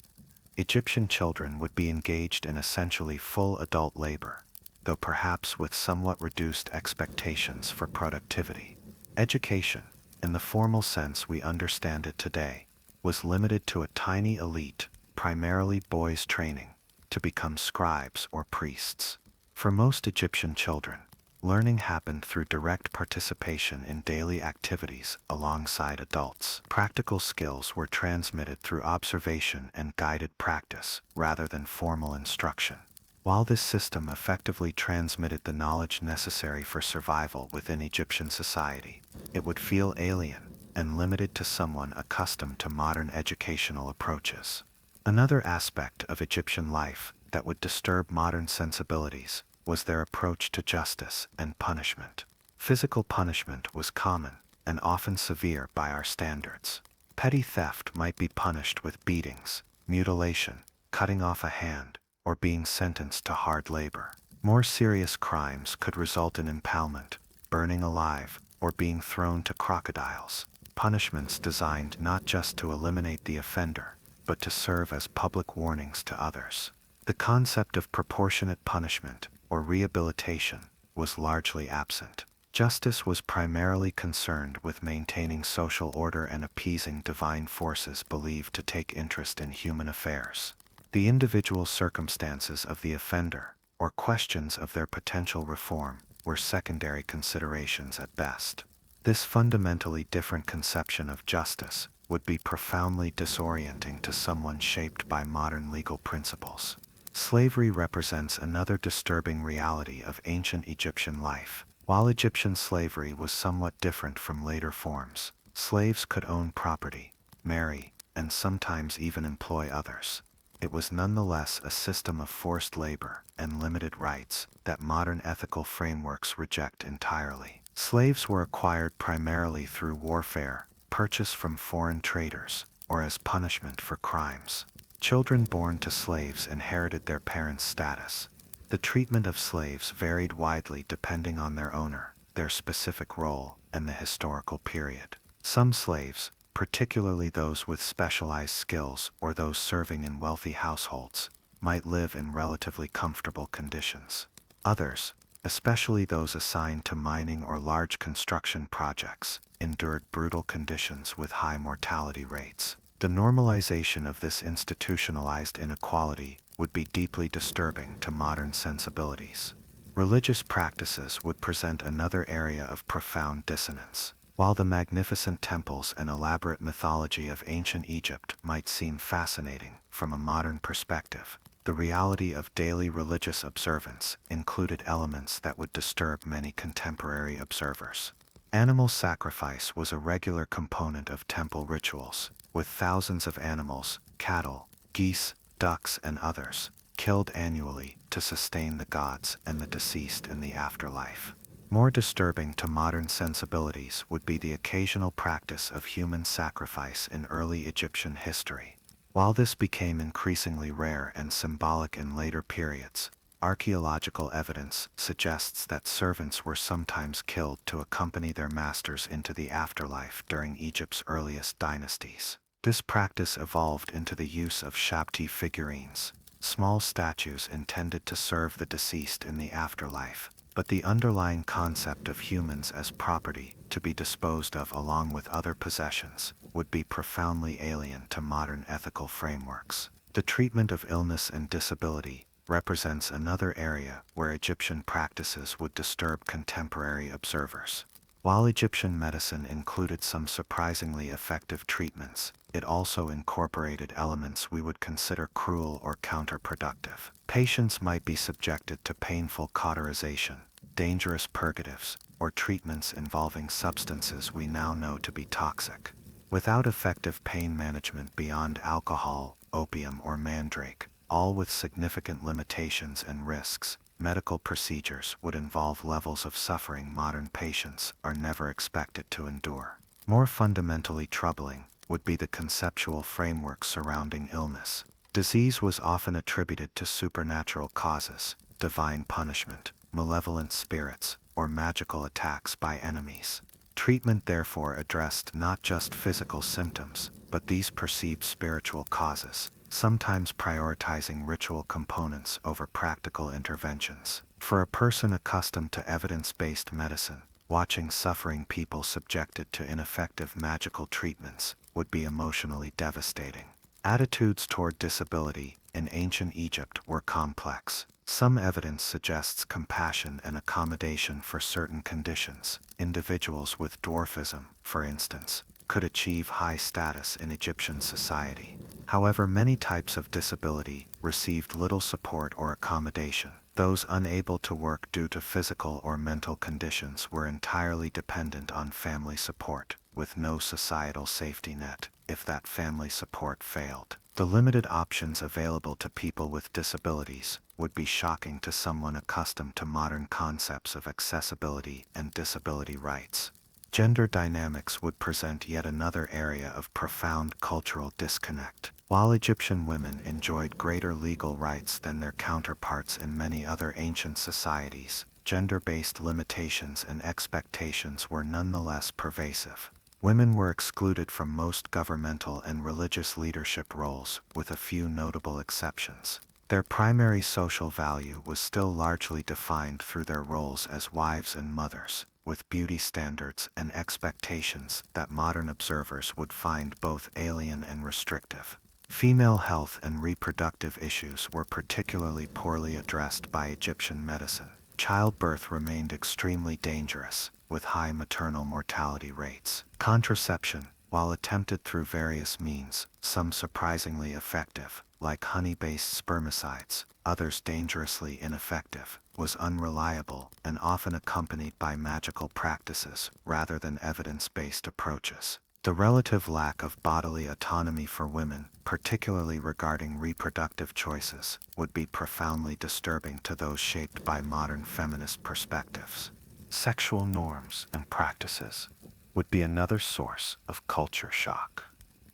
Egyptian children would be engaged in essentially full adult labor, though perhaps with somewhat reduced expectations for productivity. Education, in the formal sense we understand it today, was limited to a tiny elite, primarily boys' training, to become scribes or priests. For most Egyptian children, learning happened through direct participation in daily activities alongside adults. Practical skills were transmitted through observation and guided practice rather than formal instruction. While this system effectively transmitted the knowledge necessary for survival within Egyptian society, it would feel alien and limited to someone accustomed to modern educational approaches. Another aspect of Egyptian life that would disturb modern sensibilities was their approach to justice and punishment. Physical punishment was common and often severe by our standards. Petty theft might be punished with beatings, mutilation, cutting off a hand, or being sentenced to hard labor. More serious crimes could result in impalement, burning alive, or being thrown to crocodiles. Punishments designed not just to eliminate the offender, but to serve as public warnings to others. The concept of proportionate punishment, or rehabilitation, was largely absent. Justice was primarily concerned with maintaining social order and appeasing divine forces believed to take interest in human affairs. The individual circumstances of the offender, or questions of their potential reform, were secondary considerations at best. This fundamentally different conception of justice would be profoundly disorienting to someone shaped by modern legal principles. Slavery represents another disturbing reality of ancient Egyptian life. While Egyptian slavery was somewhat different from later forms, slaves could own property, marry, and sometimes even employ others. It was nonetheless a system of forced labor and limited rights that modern ethical frameworks reject entirely. Slaves were acquired primarily through warfare, purchased from foreign traders, or as punishment for crimes. Children born to slaves inherited their parents' status. The treatment of slaves varied widely depending on their owner, their specific role, and the historical period. Some slaves, particularly those with specialized skills or those serving in wealthy households, might live in relatively comfortable conditions. Others, especially those assigned to mining or large construction projects, endured brutal conditions with high mortality rates. The normalization of this institutionalized inequality would be deeply disturbing to modern sensibilities. Religious practices would present another area of profound dissonance. While the magnificent temples and elaborate mythology of ancient Egypt might seem fascinating from a modern perspective, The reality of daily religious observance included elements that would disturb many contemporary observers. Animal sacrifice was a regular component of temple rituals, with thousands of animals, cattle, geese, ducks, and others, killed annually to sustain the gods and the deceased in the afterlife. More disturbing to modern sensibilities would be the occasional practice of human sacrifice in early Egyptian history. While this became increasingly rare and symbolic in later periods, archaeological evidence suggests that servants were sometimes killed to accompany their masters into the afterlife during Egypt's earliest dynasties. This practice evolved into the use of Shabti figurines, small statues intended to serve the deceased in the afterlife, but the underlying concept of humans as property to be disposed of along with other possessions would be profoundly alien to modern ethical frameworks. The treatment of illness and disability represents another area where Egyptian practices would disturb contemporary observers. While Egyptian medicine included some surprisingly effective treatments, it also incorporated elements we would consider cruel or counterproductive. Patients might be subjected to painful cauterization, dangerous purgatives, or treatments involving substances we now know to be toxic. Without effective pain management beyond alcohol, opium, or mandrake, all with significant limitations and risks, medical procedures would involve levels of suffering modern patients are never expected to endure. More fundamentally troubling would be the conceptual framework surrounding illness. Disease was often attributed to supernatural causes, divine punishment, malevolent spirits, or magical attacks by enemies. Treatment therefore addressed not just physical symptoms, but these perceived spiritual causes, sometimes prioritizing ritual components over practical interventions. For a person accustomed to evidence-based medicine, watching suffering people subjected to ineffective magical treatments would be emotionally devastating. Attitudes toward disability in ancient Egypt were complex. Some evidence suggests compassion and accommodation for certain conditions. Individuals with dwarfism, for instance, could achieve high status in Egyptian society. However, many types of disability received little support or accommodation. Those unable to work due to physical or mental conditions were entirely dependent on family support, with no societal safety net if that family support failed. The limited options available to people with disabilities would be shocking to someone accustomed to modern concepts of accessibility and disability rights. Gender dynamics would present yet another area of profound cultural disconnect. While Egyptian women enjoyed greater legal rights than their counterparts in many other ancient societies, gender-based limitations and expectations were nonetheless pervasive. Women were excluded from most governmental and religious leadership roles, with a few notable exceptions. Their primary social value was still largely defined through their roles as wives and mothers, with beauty standards and expectations that modern observers would find both alien and restrictive. Female health and reproductive issues were particularly poorly addressed by Egyptian medicine. Childbirth remained extremely dangerous, with high maternal mortality rates. Contraception, while attempted through various means, some surprisingly effective, like honey-based spermicides, others dangerously ineffective, was unreliable and often accompanied by magical practices rather than evidence-based approaches. The relative lack of bodily autonomy for women, particularly regarding reproductive choices, would be profoundly disturbing to those shaped by modern feminist perspectives. Sexual norms and practices would be another source of culture shock.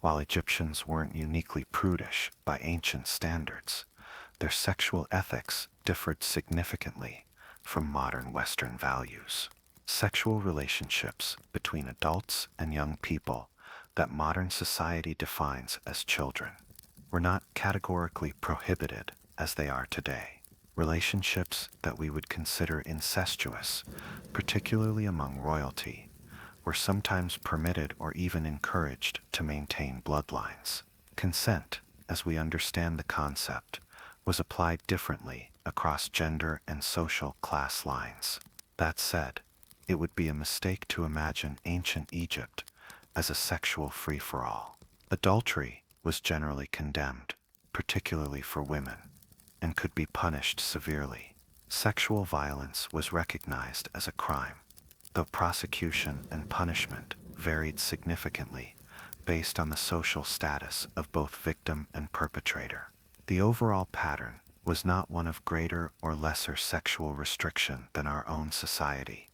While Egyptians weren't uniquely prudish by ancient standards, their sexual ethics differed significantly from modern Western values. Sexual relationships between adults and young people that modern society defines as children were not categorically prohibited as they are today. Relationships that we would consider incestuous, particularly among royalty, were sometimes permitted or even encouraged to maintain bloodlines. Consent, as we understand the concept, was applied differently across gender and social class lines. That said, it would be a mistake to imagine ancient Egypt as a sexual free-for-all. Adultery was generally condemned, particularly for women. and could be punished severely. Sexual violence was recognized as a crime, though prosecution and punishment varied significantly based on the social status of both victim and perpetrator. The overall pattern was not one of greater or lesser sexual restriction than our own society,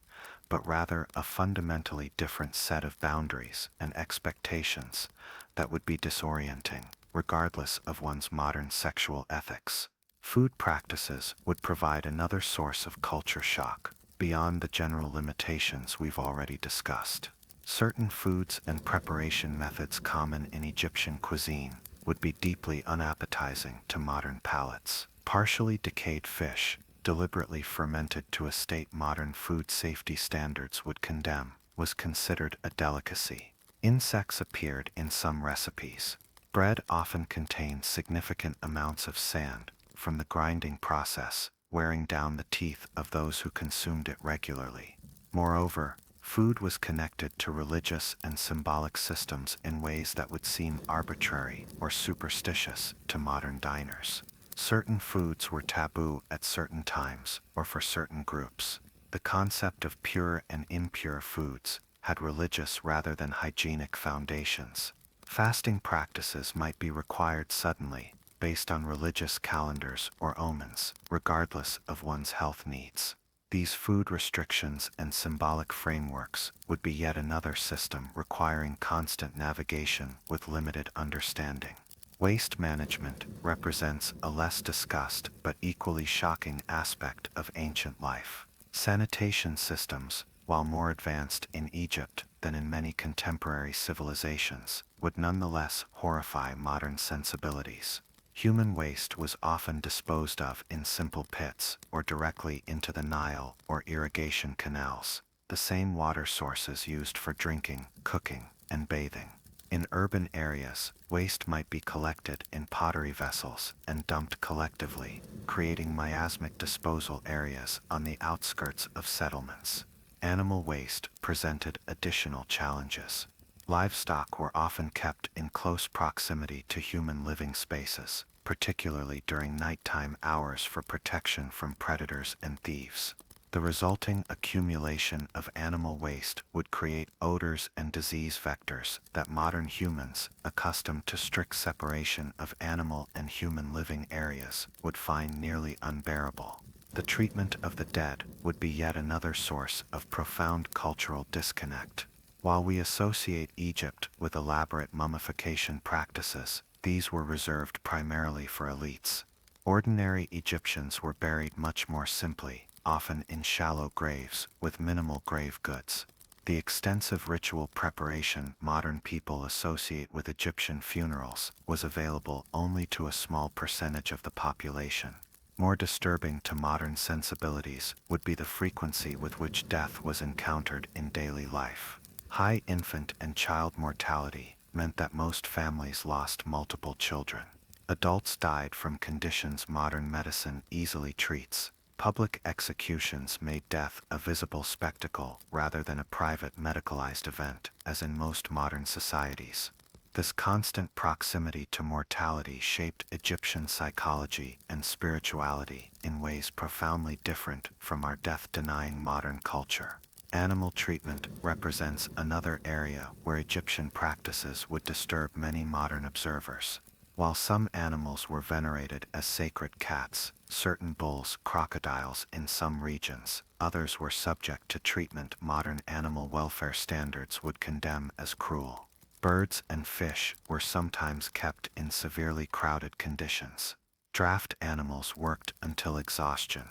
but rather a fundamentally different set of boundaries and expectations that would be disorienting, regardless of one's modern sexual ethics. Food practices would provide another source of culture shock, beyond the general limitations we've already discussed. Certain foods and preparation methods common in Egyptian cuisine would be deeply unappetizing to modern palates. Partially decayed fish, deliberately fermented to a state modern food safety standards would condemn, was considered a delicacy. Insects appeared in some recipes. Bread often contained significant amounts of sand from the grinding process, wearing down the teeth of those who consumed it regularly. Moreover, food was connected to religious and symbolic systems in ways that would seem arbitrary or superstitious to modern diners. Certain foods were taboo at certain times or for certain groups. The concept of pure and impure foods had religious rather than hygienic foundations. Fasting practices might be required suddenly, based on religious calendars or omens, regardless of one's health needs. These food restrictions and symbolic frameworks would be yet another system requiring constant navigation with limited understanding. Waste management represents a less discussed but equally shocking aspect of ancient life. Sanitation systems, while more advanced in Egypt than in many contemporary civilizations, would nonetheless horrify modern sensibilities. Human waste was often disposed of in simple pits or directly into the Nile or irrigation canals, the same water sources used for drinking, cooking, and bathing. In urban areas, waste might be collected in pottery vessels and dumped collectively, creating miasmic disposal areas on the outskirts of settlements. Animal waste presented additional challenges. Livestock were often kept in close proximity to human living spaces, particularly during nighttime hours for protection from predators and thieves. The resulting accumulation of animal waste would create odors and disease vectors that modern humans, accustomed to strict separation of animal and human living areas, would find nearly unbearable. The treatment of the dead would be yet another source of profound cultural disconnect. While we associate Egypt with elaborate mummification practices, these were reserved primarily for elites. Ordinary Egyptians were buried much more simply, often in shallow graves with minimal grave goods. The extensive ritual preparation modern people associate with Egyptian funerals was available only to a small percentage of the population. More disturbing to modern sensibilities would be the frequency with which death was encountered in daily life. High infant and child mortality meant that most families lost multiple children. Adults died from conditions modern medicine easily treats. Public executions made death a visible spectacle rather than a private medicalized event, as in most modern societies. This constant proximity to mortality shaped Egyptian psychology and spirituality in ways profoundly different from our death-denying modern culture. Animal treatment represents another area where Egyptian practices would disturb many modern observers. While some animals were venerated as sacred cats, certain bulls, crocodiles in some regions, others were subject to treatment modern animal welfare standards would condemn as cruel. Birds and fish were sometimes kept in severely crowded conditions. Draft animals worked until exhaustion.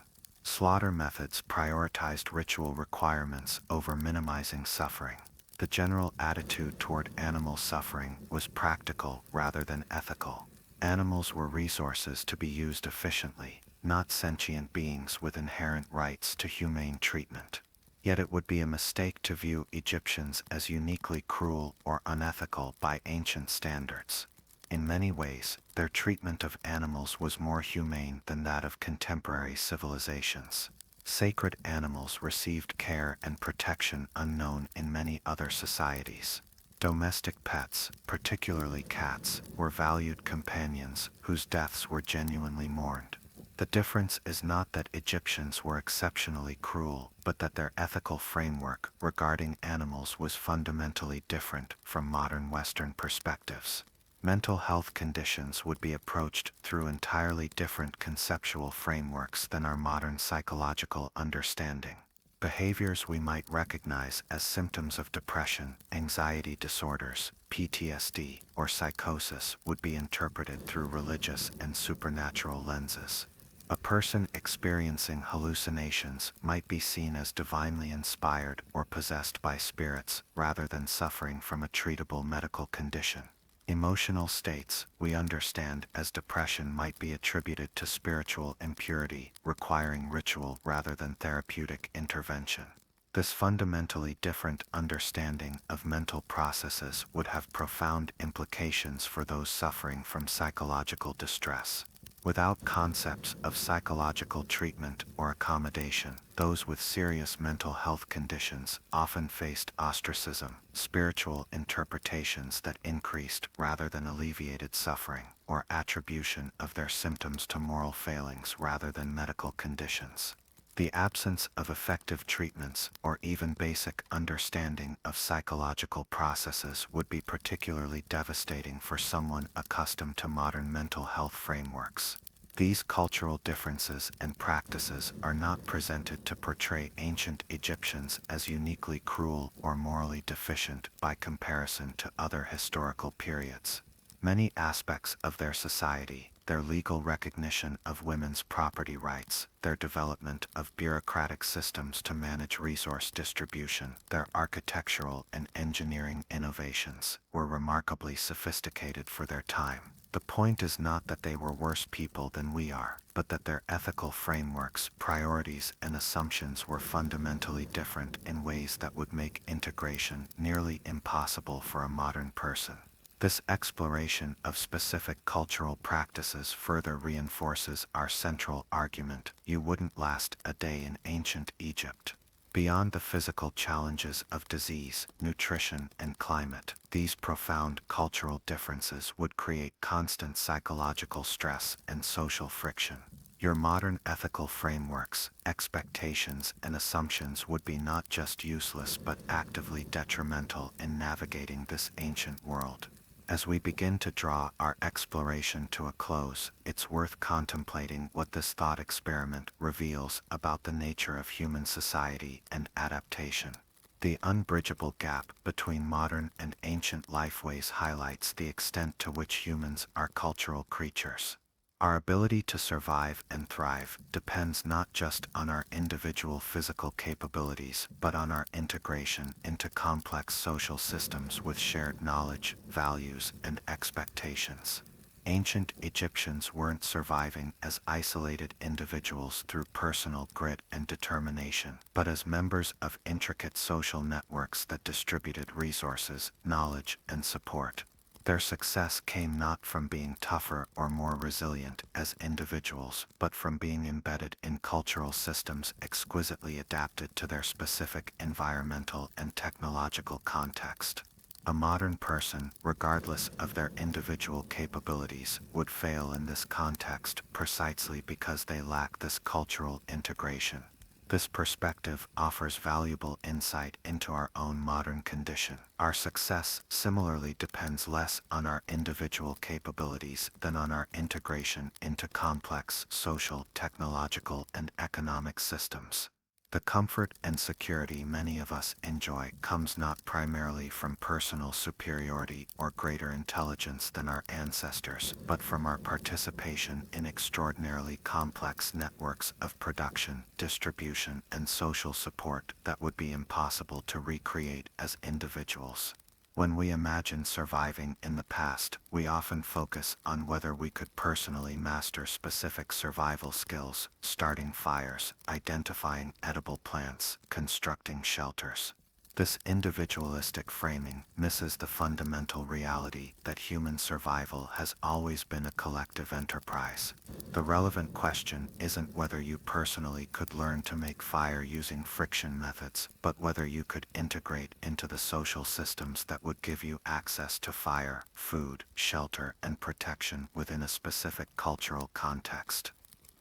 Slaughter methods prioritized ritual requirements over minimizing suffering. The general attitude toward animal suffering was practical rather than ethical. Animals were resources to be used efficiently, not sentient beings with inherent rights to humane treatment. Yet it would be a mistake to view Egyptians as uniquely cruel or unethical by ancient standards. In many ways, their treatment of animals was more humane than that of contemporary civilizations. Sacred animals received care and protection unknown in many other societies. Domestic pets, particularly cats, were valued companions whose deaths were genuinely mourned. The difference is not that Egyptians were exceptionally cruel, but that their ethical framework regarding animals was fundamentally different from modern Western perspectives. Mental health conditions would be approached through entirely different conceptual frameworks than our modern psychological understanding. Behaviors we might recognize as symptoms of depression, anxiety disorders, PTSD, or psychosis would be interpreted through religious and supernatural lenses. A person experiencing hallucinations might be seen as divinely inspired or possessed by spirits rather than suffering from a treatable medical condition. Emotional states we understand as depression might be attributed to spiritual impurity, requiring ritual rather than therapeutic intervention. This fundamentally different understanding of mental processes would have profound implications for those suffering from psychological distress. Without concepts of psychological treatment or accommodation, those with serious mental health conditions often faced ostracism, spiritual interpretations that increased rather than alleviated suffering, or attribution of their symptoms to moral failings rather than medical conditions. The absence of effective treatments or even basic understanding of psychological processes would be particularly devastating for someone accustomed to modern mental health frameworks. These cultural differences and practices are not presented to portray ancient Egyptians as uniquely cruel or morally deficient by comparison to other historical periods. Many aspects of their society, their legal recognition of women's property rights, their development of bureaucratic systems to manage resource distribution, their architectural and engineering innovations, were remarkably sophisticated for their time. The point is not that they were worse people than we are, but that their ethical frameworks, priorities, and assumptions were fundamentally different in ways that would make integration nearly impossible for a modern person. This exploration of specific cultural practices further reinforces our central argument: you wouldn't last a day in ancient Egypt. Beyond the physical challenges of disease, nutrition, and climate, these profound cultural differences would create constant psychological stress and social friction. Your modern ethical frameworks, expectations, and assumptions would be not just useless but actively detrimental in navigating this ancient world. As we begin to draw our exploration to a close, it's worth contemplating what this thought experiment reveals about the nature of human society and adaptation. The unbridgeable gap between modern and ancient lifeways highlights the extent to which humans are cultural creatures. Our ability to survive and thrive depends not just on our individual physical capabilities, but on our integration into complex social systems with shared knowledge, values, and expectations. Ancient Egyptians weren't surviving as isolated individuals through personal grit and determination, but as members of intricate social networks that distributed resources, knowledge, and support. Their success came not from being tougher or more resilient as individuals, but from being embedded in cultural systems exquisitely adapted to their specific environmental and technological context. A modern person, regardless of their individual capabilities, would fail in this context precisely because they lack this cultural integration. This perspective offers valuable insight into our own modern condition. Our success similarly depends less on our individual capabilities than on our integration into complex social, technological, and economic systems. The comfort and security many of us enjoy comes not primarily from personal superiority or greater intelligence than our ancestors, but from our participation in extraordinarily complex networks of production, distribution, and social support that would be impossible to recreate as individuals. When we imagine surviving in the past, we often focus on whether we could personally master specific survival skills, starting fires, identifying edible plants, constructing shelters. This individualistic framing misses the fundamental reality that human survival has always been a collective enterprise. The relevant question isn't whether you personally could learn to make fire using friction methods, but whether you could integrate into the social systems that would give you access to fire, food, shelter, and protection within a specific cultural context.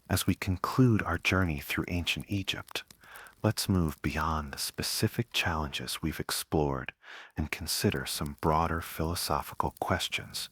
As we conclude our journey through ancient Egypt, let's move beyond the specific challenges we've explored and consider some broader philosophical questions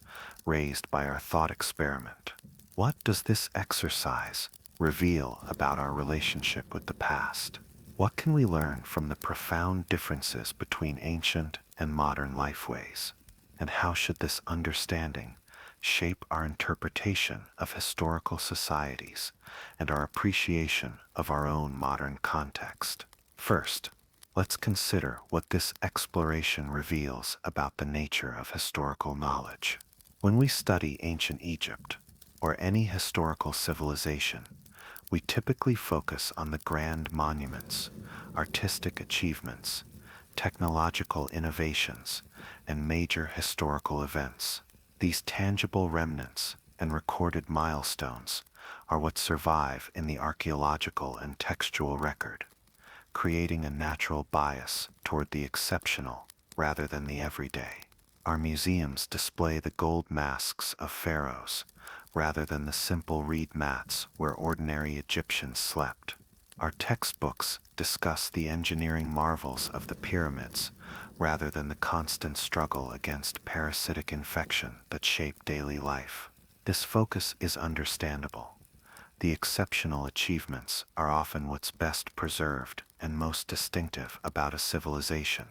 raised by our thought experiment. What does this exercise reveal about our relationship with the past? What can we learn from the profound differences between ancient and modern lifeways? And how should this understanding shape our interpretation of historical societies and our appreciation of our own modern context? First, let's consider what this exploration reveals about the nature of historical knowledge. When we study ancient Egypt, or any historical civilization, we typically focus on the grand monuments, artistic achievements, technological innovations, and major historical events. These tangible remnants and recorded milestones are what survive in the archaeological and textual record, creating a natural bias toward the exceptional rather than the everyday. Our museums display the gold masks of pharaohs rather than the simple reed mats where ordinary Egyptians slept. Our textbooks discuss the engineering marvels of the pyramids rather than the constant struggle against parasitic infection that shape daily life. This focus is understandable. The exceptional achievements are often what's best preserved and most distinctive about a civilization,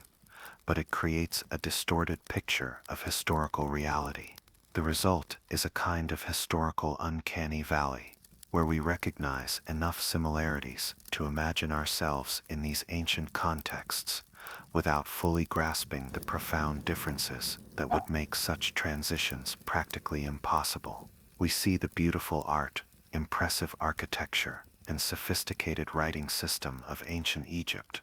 but it creates a distorted picture of historical reality. The result is a kind of historical uncanny valley, where we recognize enough similarities to imagine ourselves in these ancient contexts without fully grasping the profound differences that would make such transitions practically impossible. We see the beautiful art, impressive architecture, and sophisticated writing system of ancient Egypt,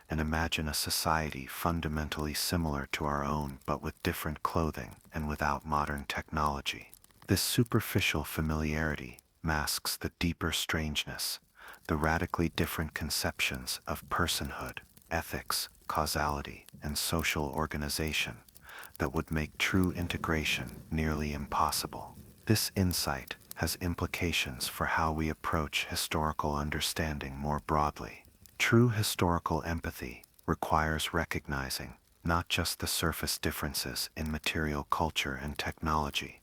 and imagine a society fundamentally similar to our own but with different clothing and without modern technology. This superficial familiarity masks the deeper strangeness, the radically different conceptions of personhood, ethics, causality, and social organization that would make true integration nearly impossible. This insight has implications for how we approach historical understanding more broadly. True historical empathy requires recognizing not just the surface differences in material culture and technology,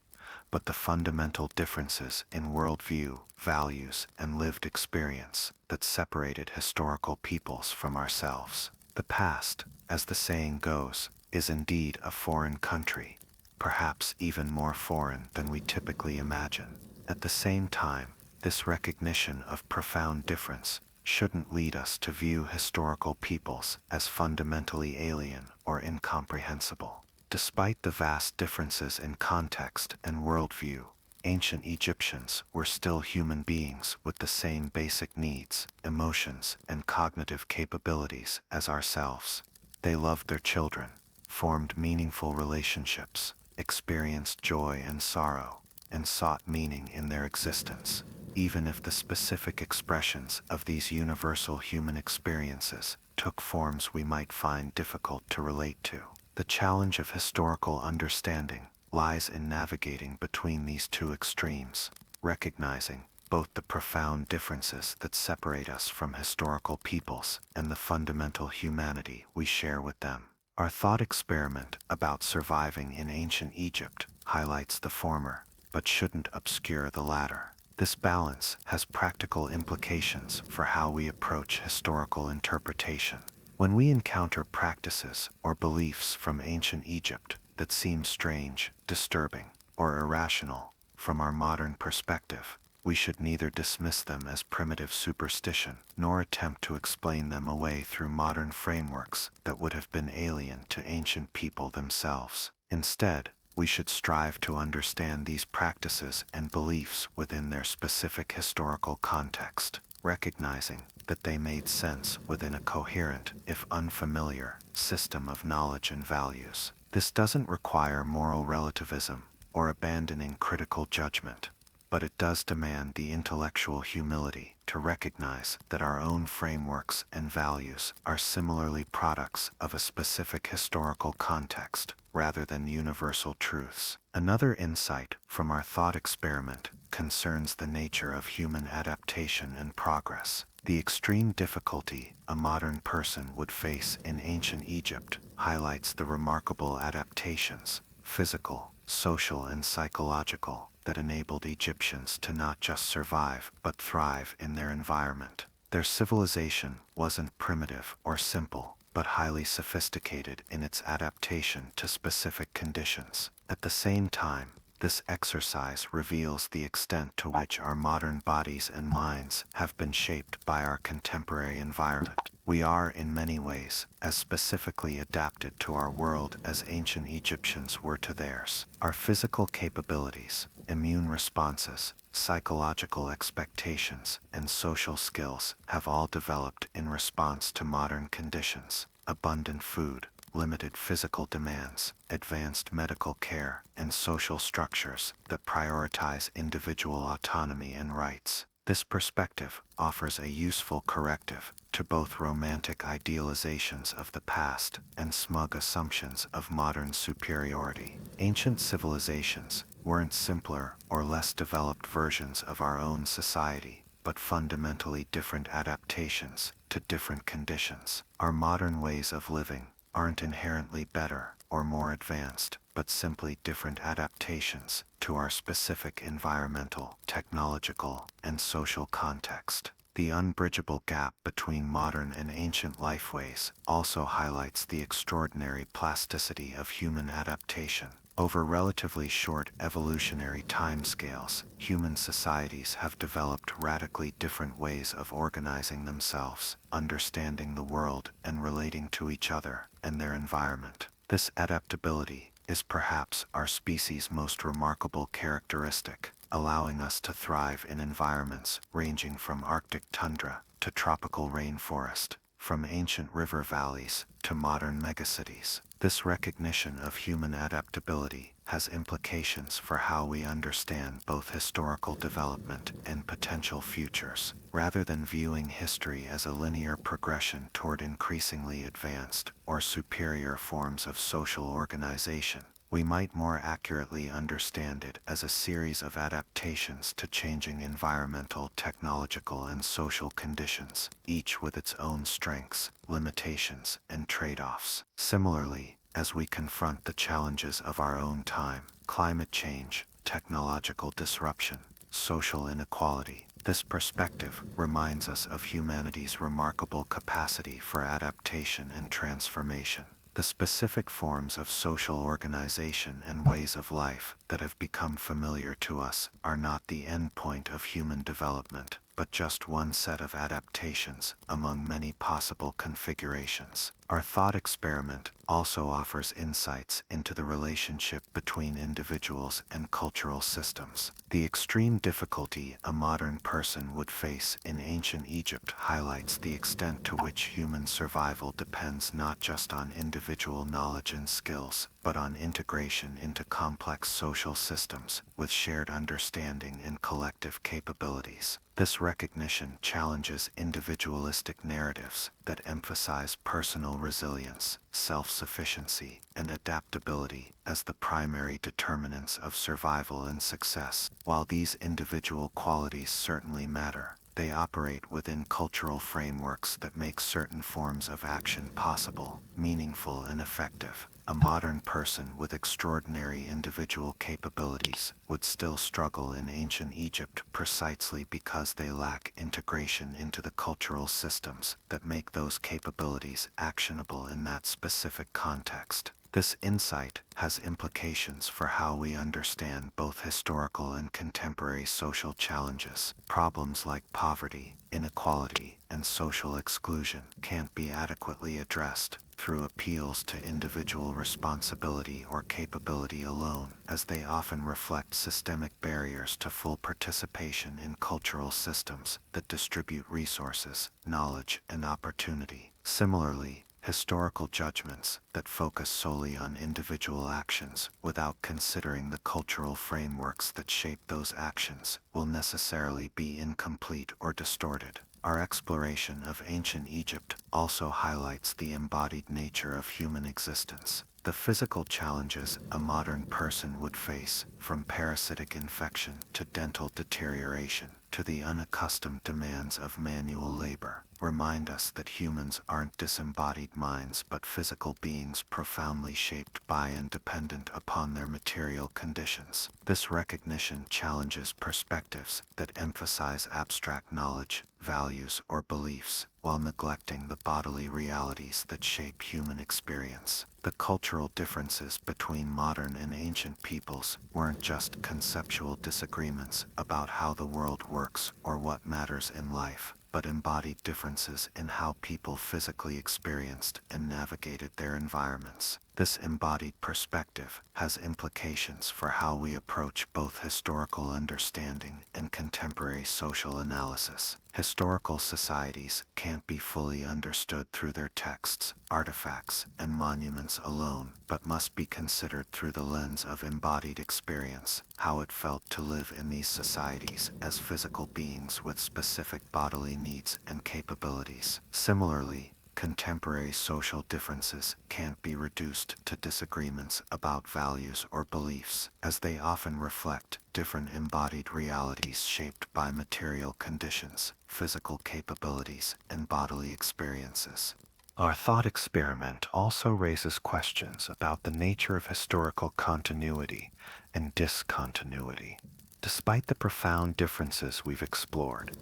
but the fundamental differences in worldview, values, and lived experience that separated historical peoples from ourselves. The past, as the saying goes, is indeed a foreign country, perhaps even more foreign than we typically imagine. At the same time, this recognition of profound difference shouldn't lead us to view historical peoples as fundamentally alien or incomprehensible. Despite the vast differences in context and worldview, ancient Egyptians were still human beings with the same basic needs, emotions, and cognitive capabilities as ourselves. They loved their children, formed meaningful relationships, experienced joy and sorrow, and sought meaning in their existence, even if the specific expressions of these universal human experiences took forms we might find difficult to relate to. The challenge of historical understanding lies in navigating between these two extremes, recognizing both the profound differences that separate us from historical peoples and the fundamental humanity we share with them. Our thought experiment about surviving in ancient Egypt highlights the former, but shouldn't obscure the latter. This balance has practical implications for how we approach historical interpretation. When we encounter practices or beliefs from ancient Egypt that seem strange, disturbing, or irrational from our modern perspective, we should neither dismiss them as primitive superstition nor attempt to explain them away through modern frameworks that would have been alien to ancient people themselves. Instead, we should strive to understand these practices and beliefs within their specific historical context, recognizing that they made sense within a coherent, if unfamiliar, system of knowledge and values. This doesn't require moral relativism or abandoning critical judgment. but it does demand the intellectual humility to recognize that our own frameworks and values are similarly products of a specific historical context rather than universal truths. Another insight from our thought experiment concerns the nature of human adaptation and progress. The extreme difficulty a modern person would face in ancient Egypt highlights the remarkable adaptations, physical, social, and psychological, that enabled Egyptians to not just survive but thrive in their environment. Their civilization wasn't primitive or simple, but highly sophisticated in its adaptation to specific conditions. At the same time, this exercise reveals the extent to which our modern bodies and minds have been shaped by our contemporary environment. We are, in many ways, as specifically adapted to our world as ancient Egyptians were to theirs. Our physical capabilities, immune responses, psychological expectations, and social skills have all developed in response to modern conditions. Abundant food, limited physical demands, advanced medical care, and social structures that prioritize individual autonomy and rights. This perspective offers a useful corrective to both romantic idealizations of the past and smug assumptions of modern superiority. Ancient civilizations weren't simpler or less developed versions of our own society, but fundamentally different adaptations to different conditions. Our modern ways of living aren't inherently better or more advanced, but simply different adaptations to our specific environmental, technological, and social context. The unbridgeable gap between modern and ancient lifeways also highlights the extraordinary plasticity of human adaptation. Over relatively short evolutionary timescales, human societies have developed radically different ways of organizing themselves, understanding the world, and relating to each other and their environment. This adaptability is perhaps our species' most remarkable characteristic, allowing us to thrive in environments ranging from Arctic tundra to tropical rainforest, from ancient river valleys to modern megacities. This recognition of human adaptability has implications for how we understand both historical development and potential futures. Rather than viewing history as a linear progression toward increasingly advanced or superior forms of social organization, we might more accurately understand it as a series of adaptations to changing environmental, technological, and social conditions, each with its own strengths, limitations, and trade-offs. Similarly, as we confront the challenges of our own time, climate change, technological disruption, social inequality, this perspective reminds us of humanity's remarkable capacity for adaptation and transformation. The specific forms of social organization and ways of life that have become familiar to us are not the end point of human development, but just one set of adaptations among many possible configurations. Our thought experiment also offers insights into the relationship between individuals and cultural systems. The extreme difficulty a modern person would face in ancient Egypt highlights the extent to which human survival depends not just on individual knowledge and skills, but on integration into complex social systems with shared understanding and collective capabilities. This recognition challenges individualistic narratives that emphasize personal resilience, self-sufficiency, and adaptability as the primary determinants of survival and success. While these individual qualities certainly matter, they operate within cultural frameworks that make certain forms of action possible, meaningful, and effective. A modern person with extraordinary individual capabilities would still struggle in ancient Egypt precisely because they lack integration into the cultural systems that make those capabilities actionable in that specific context. This insight has implications for how we understand both historical and contemporary social challenges. Problems like poverty, inequality, and social exclusion can't be adequately addressed through appeals to individual responsibility or capability alone, as they often reflect systemic barriers to full participation in cultural systems that distribute resources, knowledge, and opportunity. Similarly, Historical judgments that focus solely on individual actions without considering the cultural frameworks that shape those actions will necessarily be incomplete or distorted. Our exploration of ancient Egypt also highlights the embodied nature of human existence. The physical challenges a modern person would face, from parasitic infection to dental deterioration to the unaccustomed demands of manual labor, remind us that humans aren't disembodied minds but physical beings profoundly shaped by and dependent upon their material conditions. This recognition challenges perspectives that emphasize abstract knowledge, values, or beliefs, while neglecting the bodily realities that shape human experience. The cultural differences between modern and ancient peoples weren't just conceptual disagreements about how the world works or what matters in life, but embodied differences in how people physically experienced and navigated their environments. This embodied perspective has implications for how we approach both historical understanding and contemporary social analysis. Historical societies can't be fully understood through their texts, artifacts, and monuments alone, but must be considered through the lens of embodied experience, how it felt to live in these societies as physical beings with specific bodily needs and capabilities. Similarly, contemporary social differences can't be reduced to disagreements about values or beliefs, as they often reflect different embodied realities shaped by material conditions, physical capabilities, and bodily experiences. Our thought experiment also raises questions about the nature of historical continuity and discontinuity. Despite the profound differences we've explored,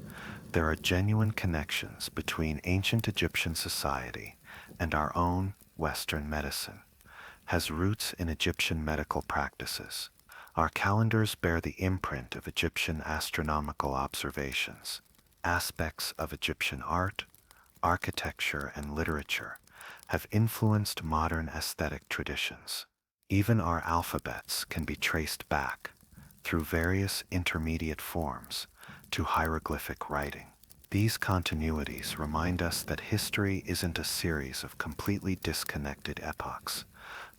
there are genuine connections between ancient Egyptian society and our own Western medicine. Has roots in Egyptian medical practices. Our calendars bear the imprint of Egyptian astronomical observations. Aspects of Egyptian art, architecture, and literature have influenced modern aesthetic traditions. Even our alphabets can be traced back, through various intermediate forms, to hieroglyphic writing. These continuities remind us that history isn't a series of completely disconnected epochs,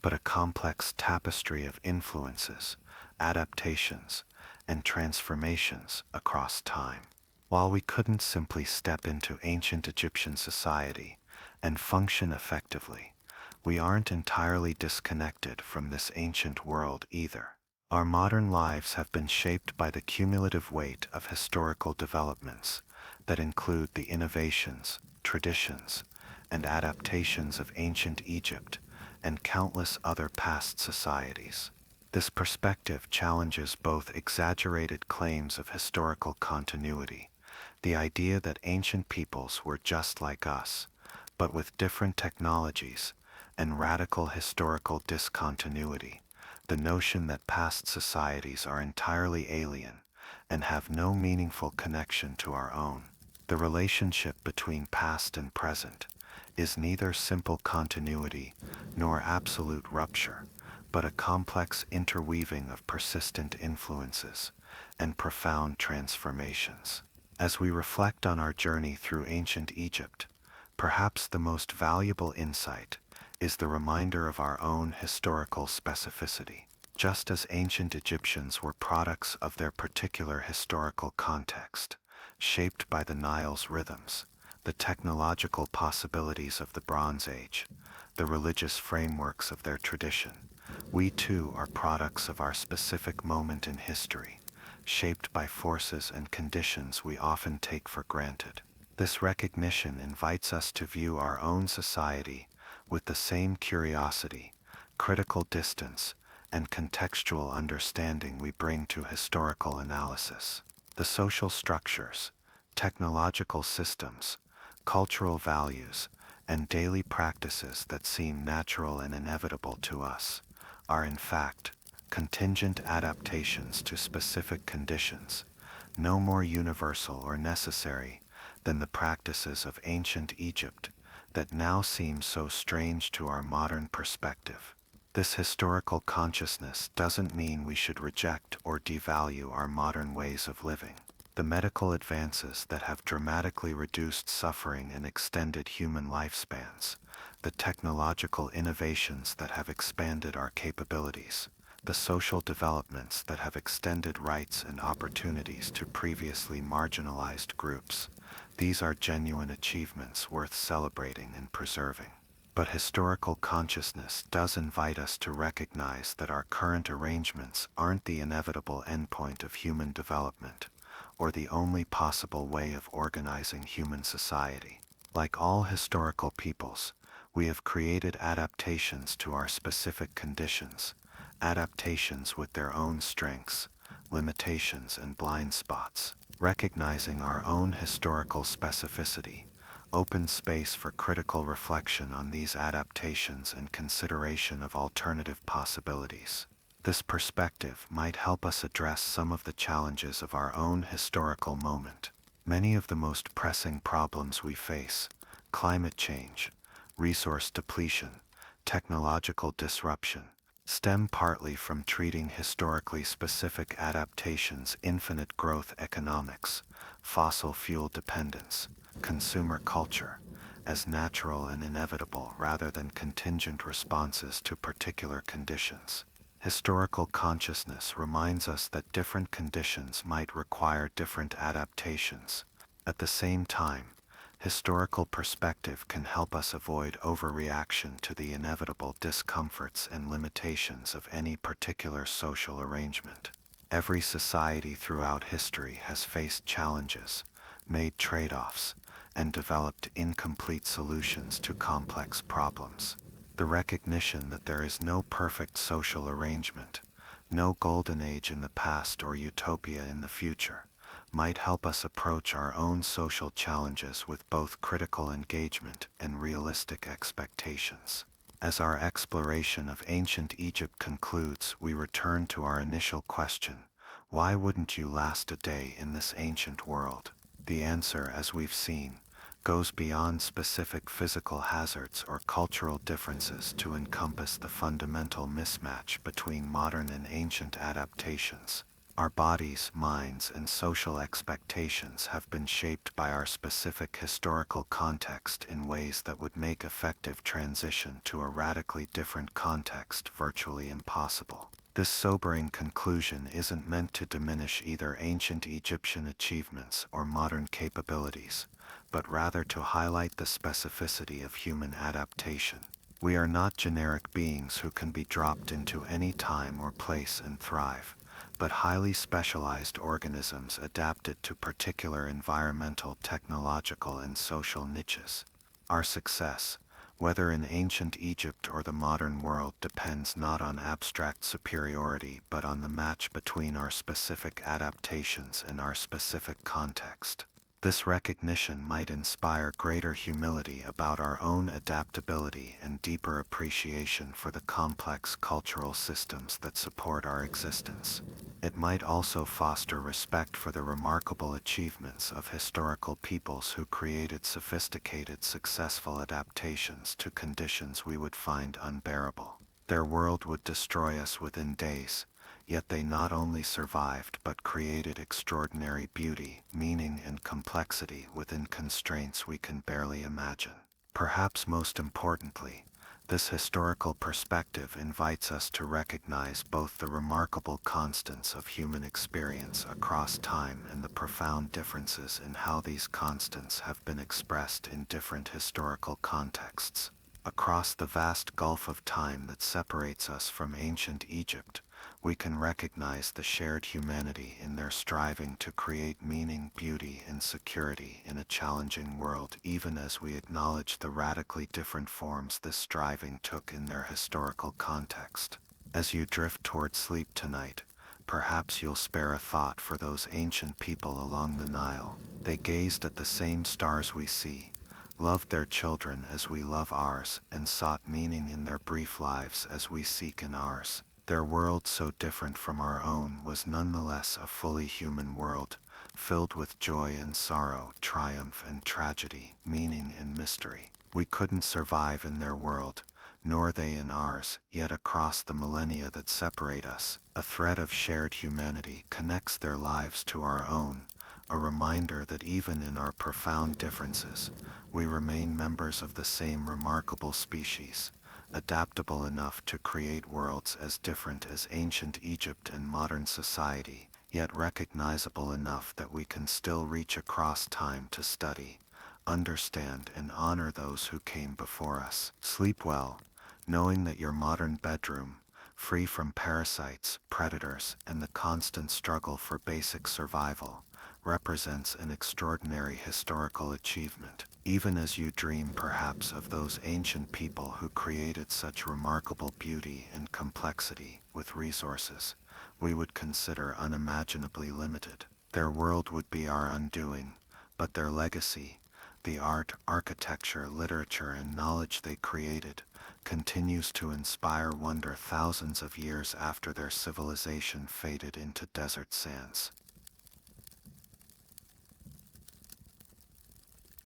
but a complex tapestry of influences, adaptations, and transformations across time. While we couldn't simply step into ancient Egyptian society and function effectively, we aren't entirely disconnected from this ancient world either. Our modern lives have been shaped by the cumulative weight of historical developments that include the innovations, traditions, and adaptations of ancient Egypt and countless other past societies. This perspective challenges both exaggerated claims of historical continuity, the idea that ancient peoples were just like us, but with different technologies, and radical historical discontinuity, the notion that past societies are entirely alien and have no meaningful connection to our own. The relationship between past and present is neither simple continuity nor absolute rupture, but a complex interweaving of persistent influences and profound transformations. As we reflect on our journey through ancient Egypt, perhaps the most valuable insight is the reminder of our own historical specificity. Just as ancient Egyptians were products of their particular historical context, shaped by the Nile's rhythms, the technological possibilities of the Bronze Age, the religious frameworks of their tradition, we too are products of our specific moment in history, shaped by forces and conditions we often take for granted. This recognition invites us to view our own society with the same curiosity, critical distance, and contextual understanding we bring to historical analysis. The social structures, technological systems, cultural values, and daily practices that seem natural and inevitable to us are in fact contingent adaptations to specific conditions, no more universal or necessary than the practices of ancient Egypt that now seem so strange to our modern perspective. This historical consciousness doesn't mean we should reject or devalue our modern ways of living. The medical advances that have dramatically reduced suffering and extended human lifespans, the technological innovations that have expanded our capabilities, the social developments that have extended rights and opportunities to previously marginalized groups, these are genuine achievements worth celebrating and preserving. But historical consciousness does invite us to recognize that our current arrangements aren't the inevitable endpoint of human development, or the only possible way of organizing human society. Like all historical peoples, we have created adaptations to our specific conditions, adaptations with their own strengths, limitations, and blind spots. Recognizing our own historical specificity, open space for critical reflection on these adaptations and consideration of alternative possibilities. This perspective might help us address some of the challenges of our own historical moment. Many of the most pressing problems we face, climate change, resource depletion, technological disruption, stem partly from treating historically specific adaptations, infinite growth economics, fossil fuel dependence, consumer culture, as natural and inevitable rather than contingent responses to particular conditions. Historical consciousness reminds us that different conditions might require different adaptations. At the same time, historical perspective can help us avoid overreaction to the inevitable discomforts and limitations of any particular social arrangement. Every society throughout history has faced challenges, made trade-offs, and developed incomplete solutions to complex problems. The recognition that there is no perfect social arrangement, no golden age in the past or utopia in the future, might help us approach our own social challenges with both critical engagement and realistic expectations. As our exploration of ancient Egypt concludes, we return to our initial question: why wouldn't you last a day in this ancient world? The answer, as we've seen, goes beyond specific physical hazards or cultural differences to encompass the fundamental mismatch between modern and ancient adaptations. Our bodies, minds, and social expectations have been shaped by our specific historical context in ways that would make effective transition to a radically different context virtually impossible. This sobering conclusion isn't meant to diminish either ancient Egyptian achievements or modern capabilities, but rather to highlight the specificity of human adaptation. We are not generic beings who can be dropped into any time or place and thrive, but highly specialized organisms adapted to particular environmental, technological, and social niches. Our success, whether in ancient Egypt or the modern world, depends not on abstract superiority but on the match between our specific adaptations and our specific context. This recognition might inspire greater humility about our own adaptability and deeper appreciation for the complex cultural systems that support our existence. It might also foster respect for the remarkable achievements of historical peoples who created sophisticated, successful adaptations to conditions we would find unbearable. Their world would destroy us within days, yet they not only survived but created extraordinary beauty, meaning, and complexity within constraints we can barely imagine. Perhaps most importantly, this historical perspective invites us to recognize both the remarkable constants of human experience across time and the profound differences in how these constants have been expressed in different historical contexts. Across the vast gulf of time that separates us from ancient Egypt, we can recognize the shared humanity in their striving to create meaning, beauty, and security in a challenging world, even as we acknowledge the radically different forms this striving took in their historical context. As you drift toward sleep tonight, perhaps you'll spare a thought for those ancient people along the Nile. They gazed at the same stars we see, loved their children as we love ours, and sought meaning in their brief lives as we seek in ours. Their world, so different from our own, was nonetheless a fully human world, filled with joy and sorrow, triumph and tragedy, meaning and mystery. We couldn't survive in their world, nor they in ours, yet across the millennia that separate us, a thread of shared humanity connects their lives to our own, a reminder that even in our profound differences, we remain members of the same remarkable species, adaptable enough to create worlds as different as ancient Egypt and modern society, yet recognizable enough that we can still reach across time to study, understand, and honor those who came before us. Sleep well, knowing that your modern bedroom, free from parasites, predators, and the constant struggle for basic survival, represents an extraordinary historical achievement, even as you dream perhaps of those ancient people who created such remarkable beauty and complexity with resources we would consider unimaginably limited. Their world would be our undoing, but their legacy, the art, architecture, literature, and knowledge they created, continues to inspire wonder thousands of years after their civilization faded into desert sands.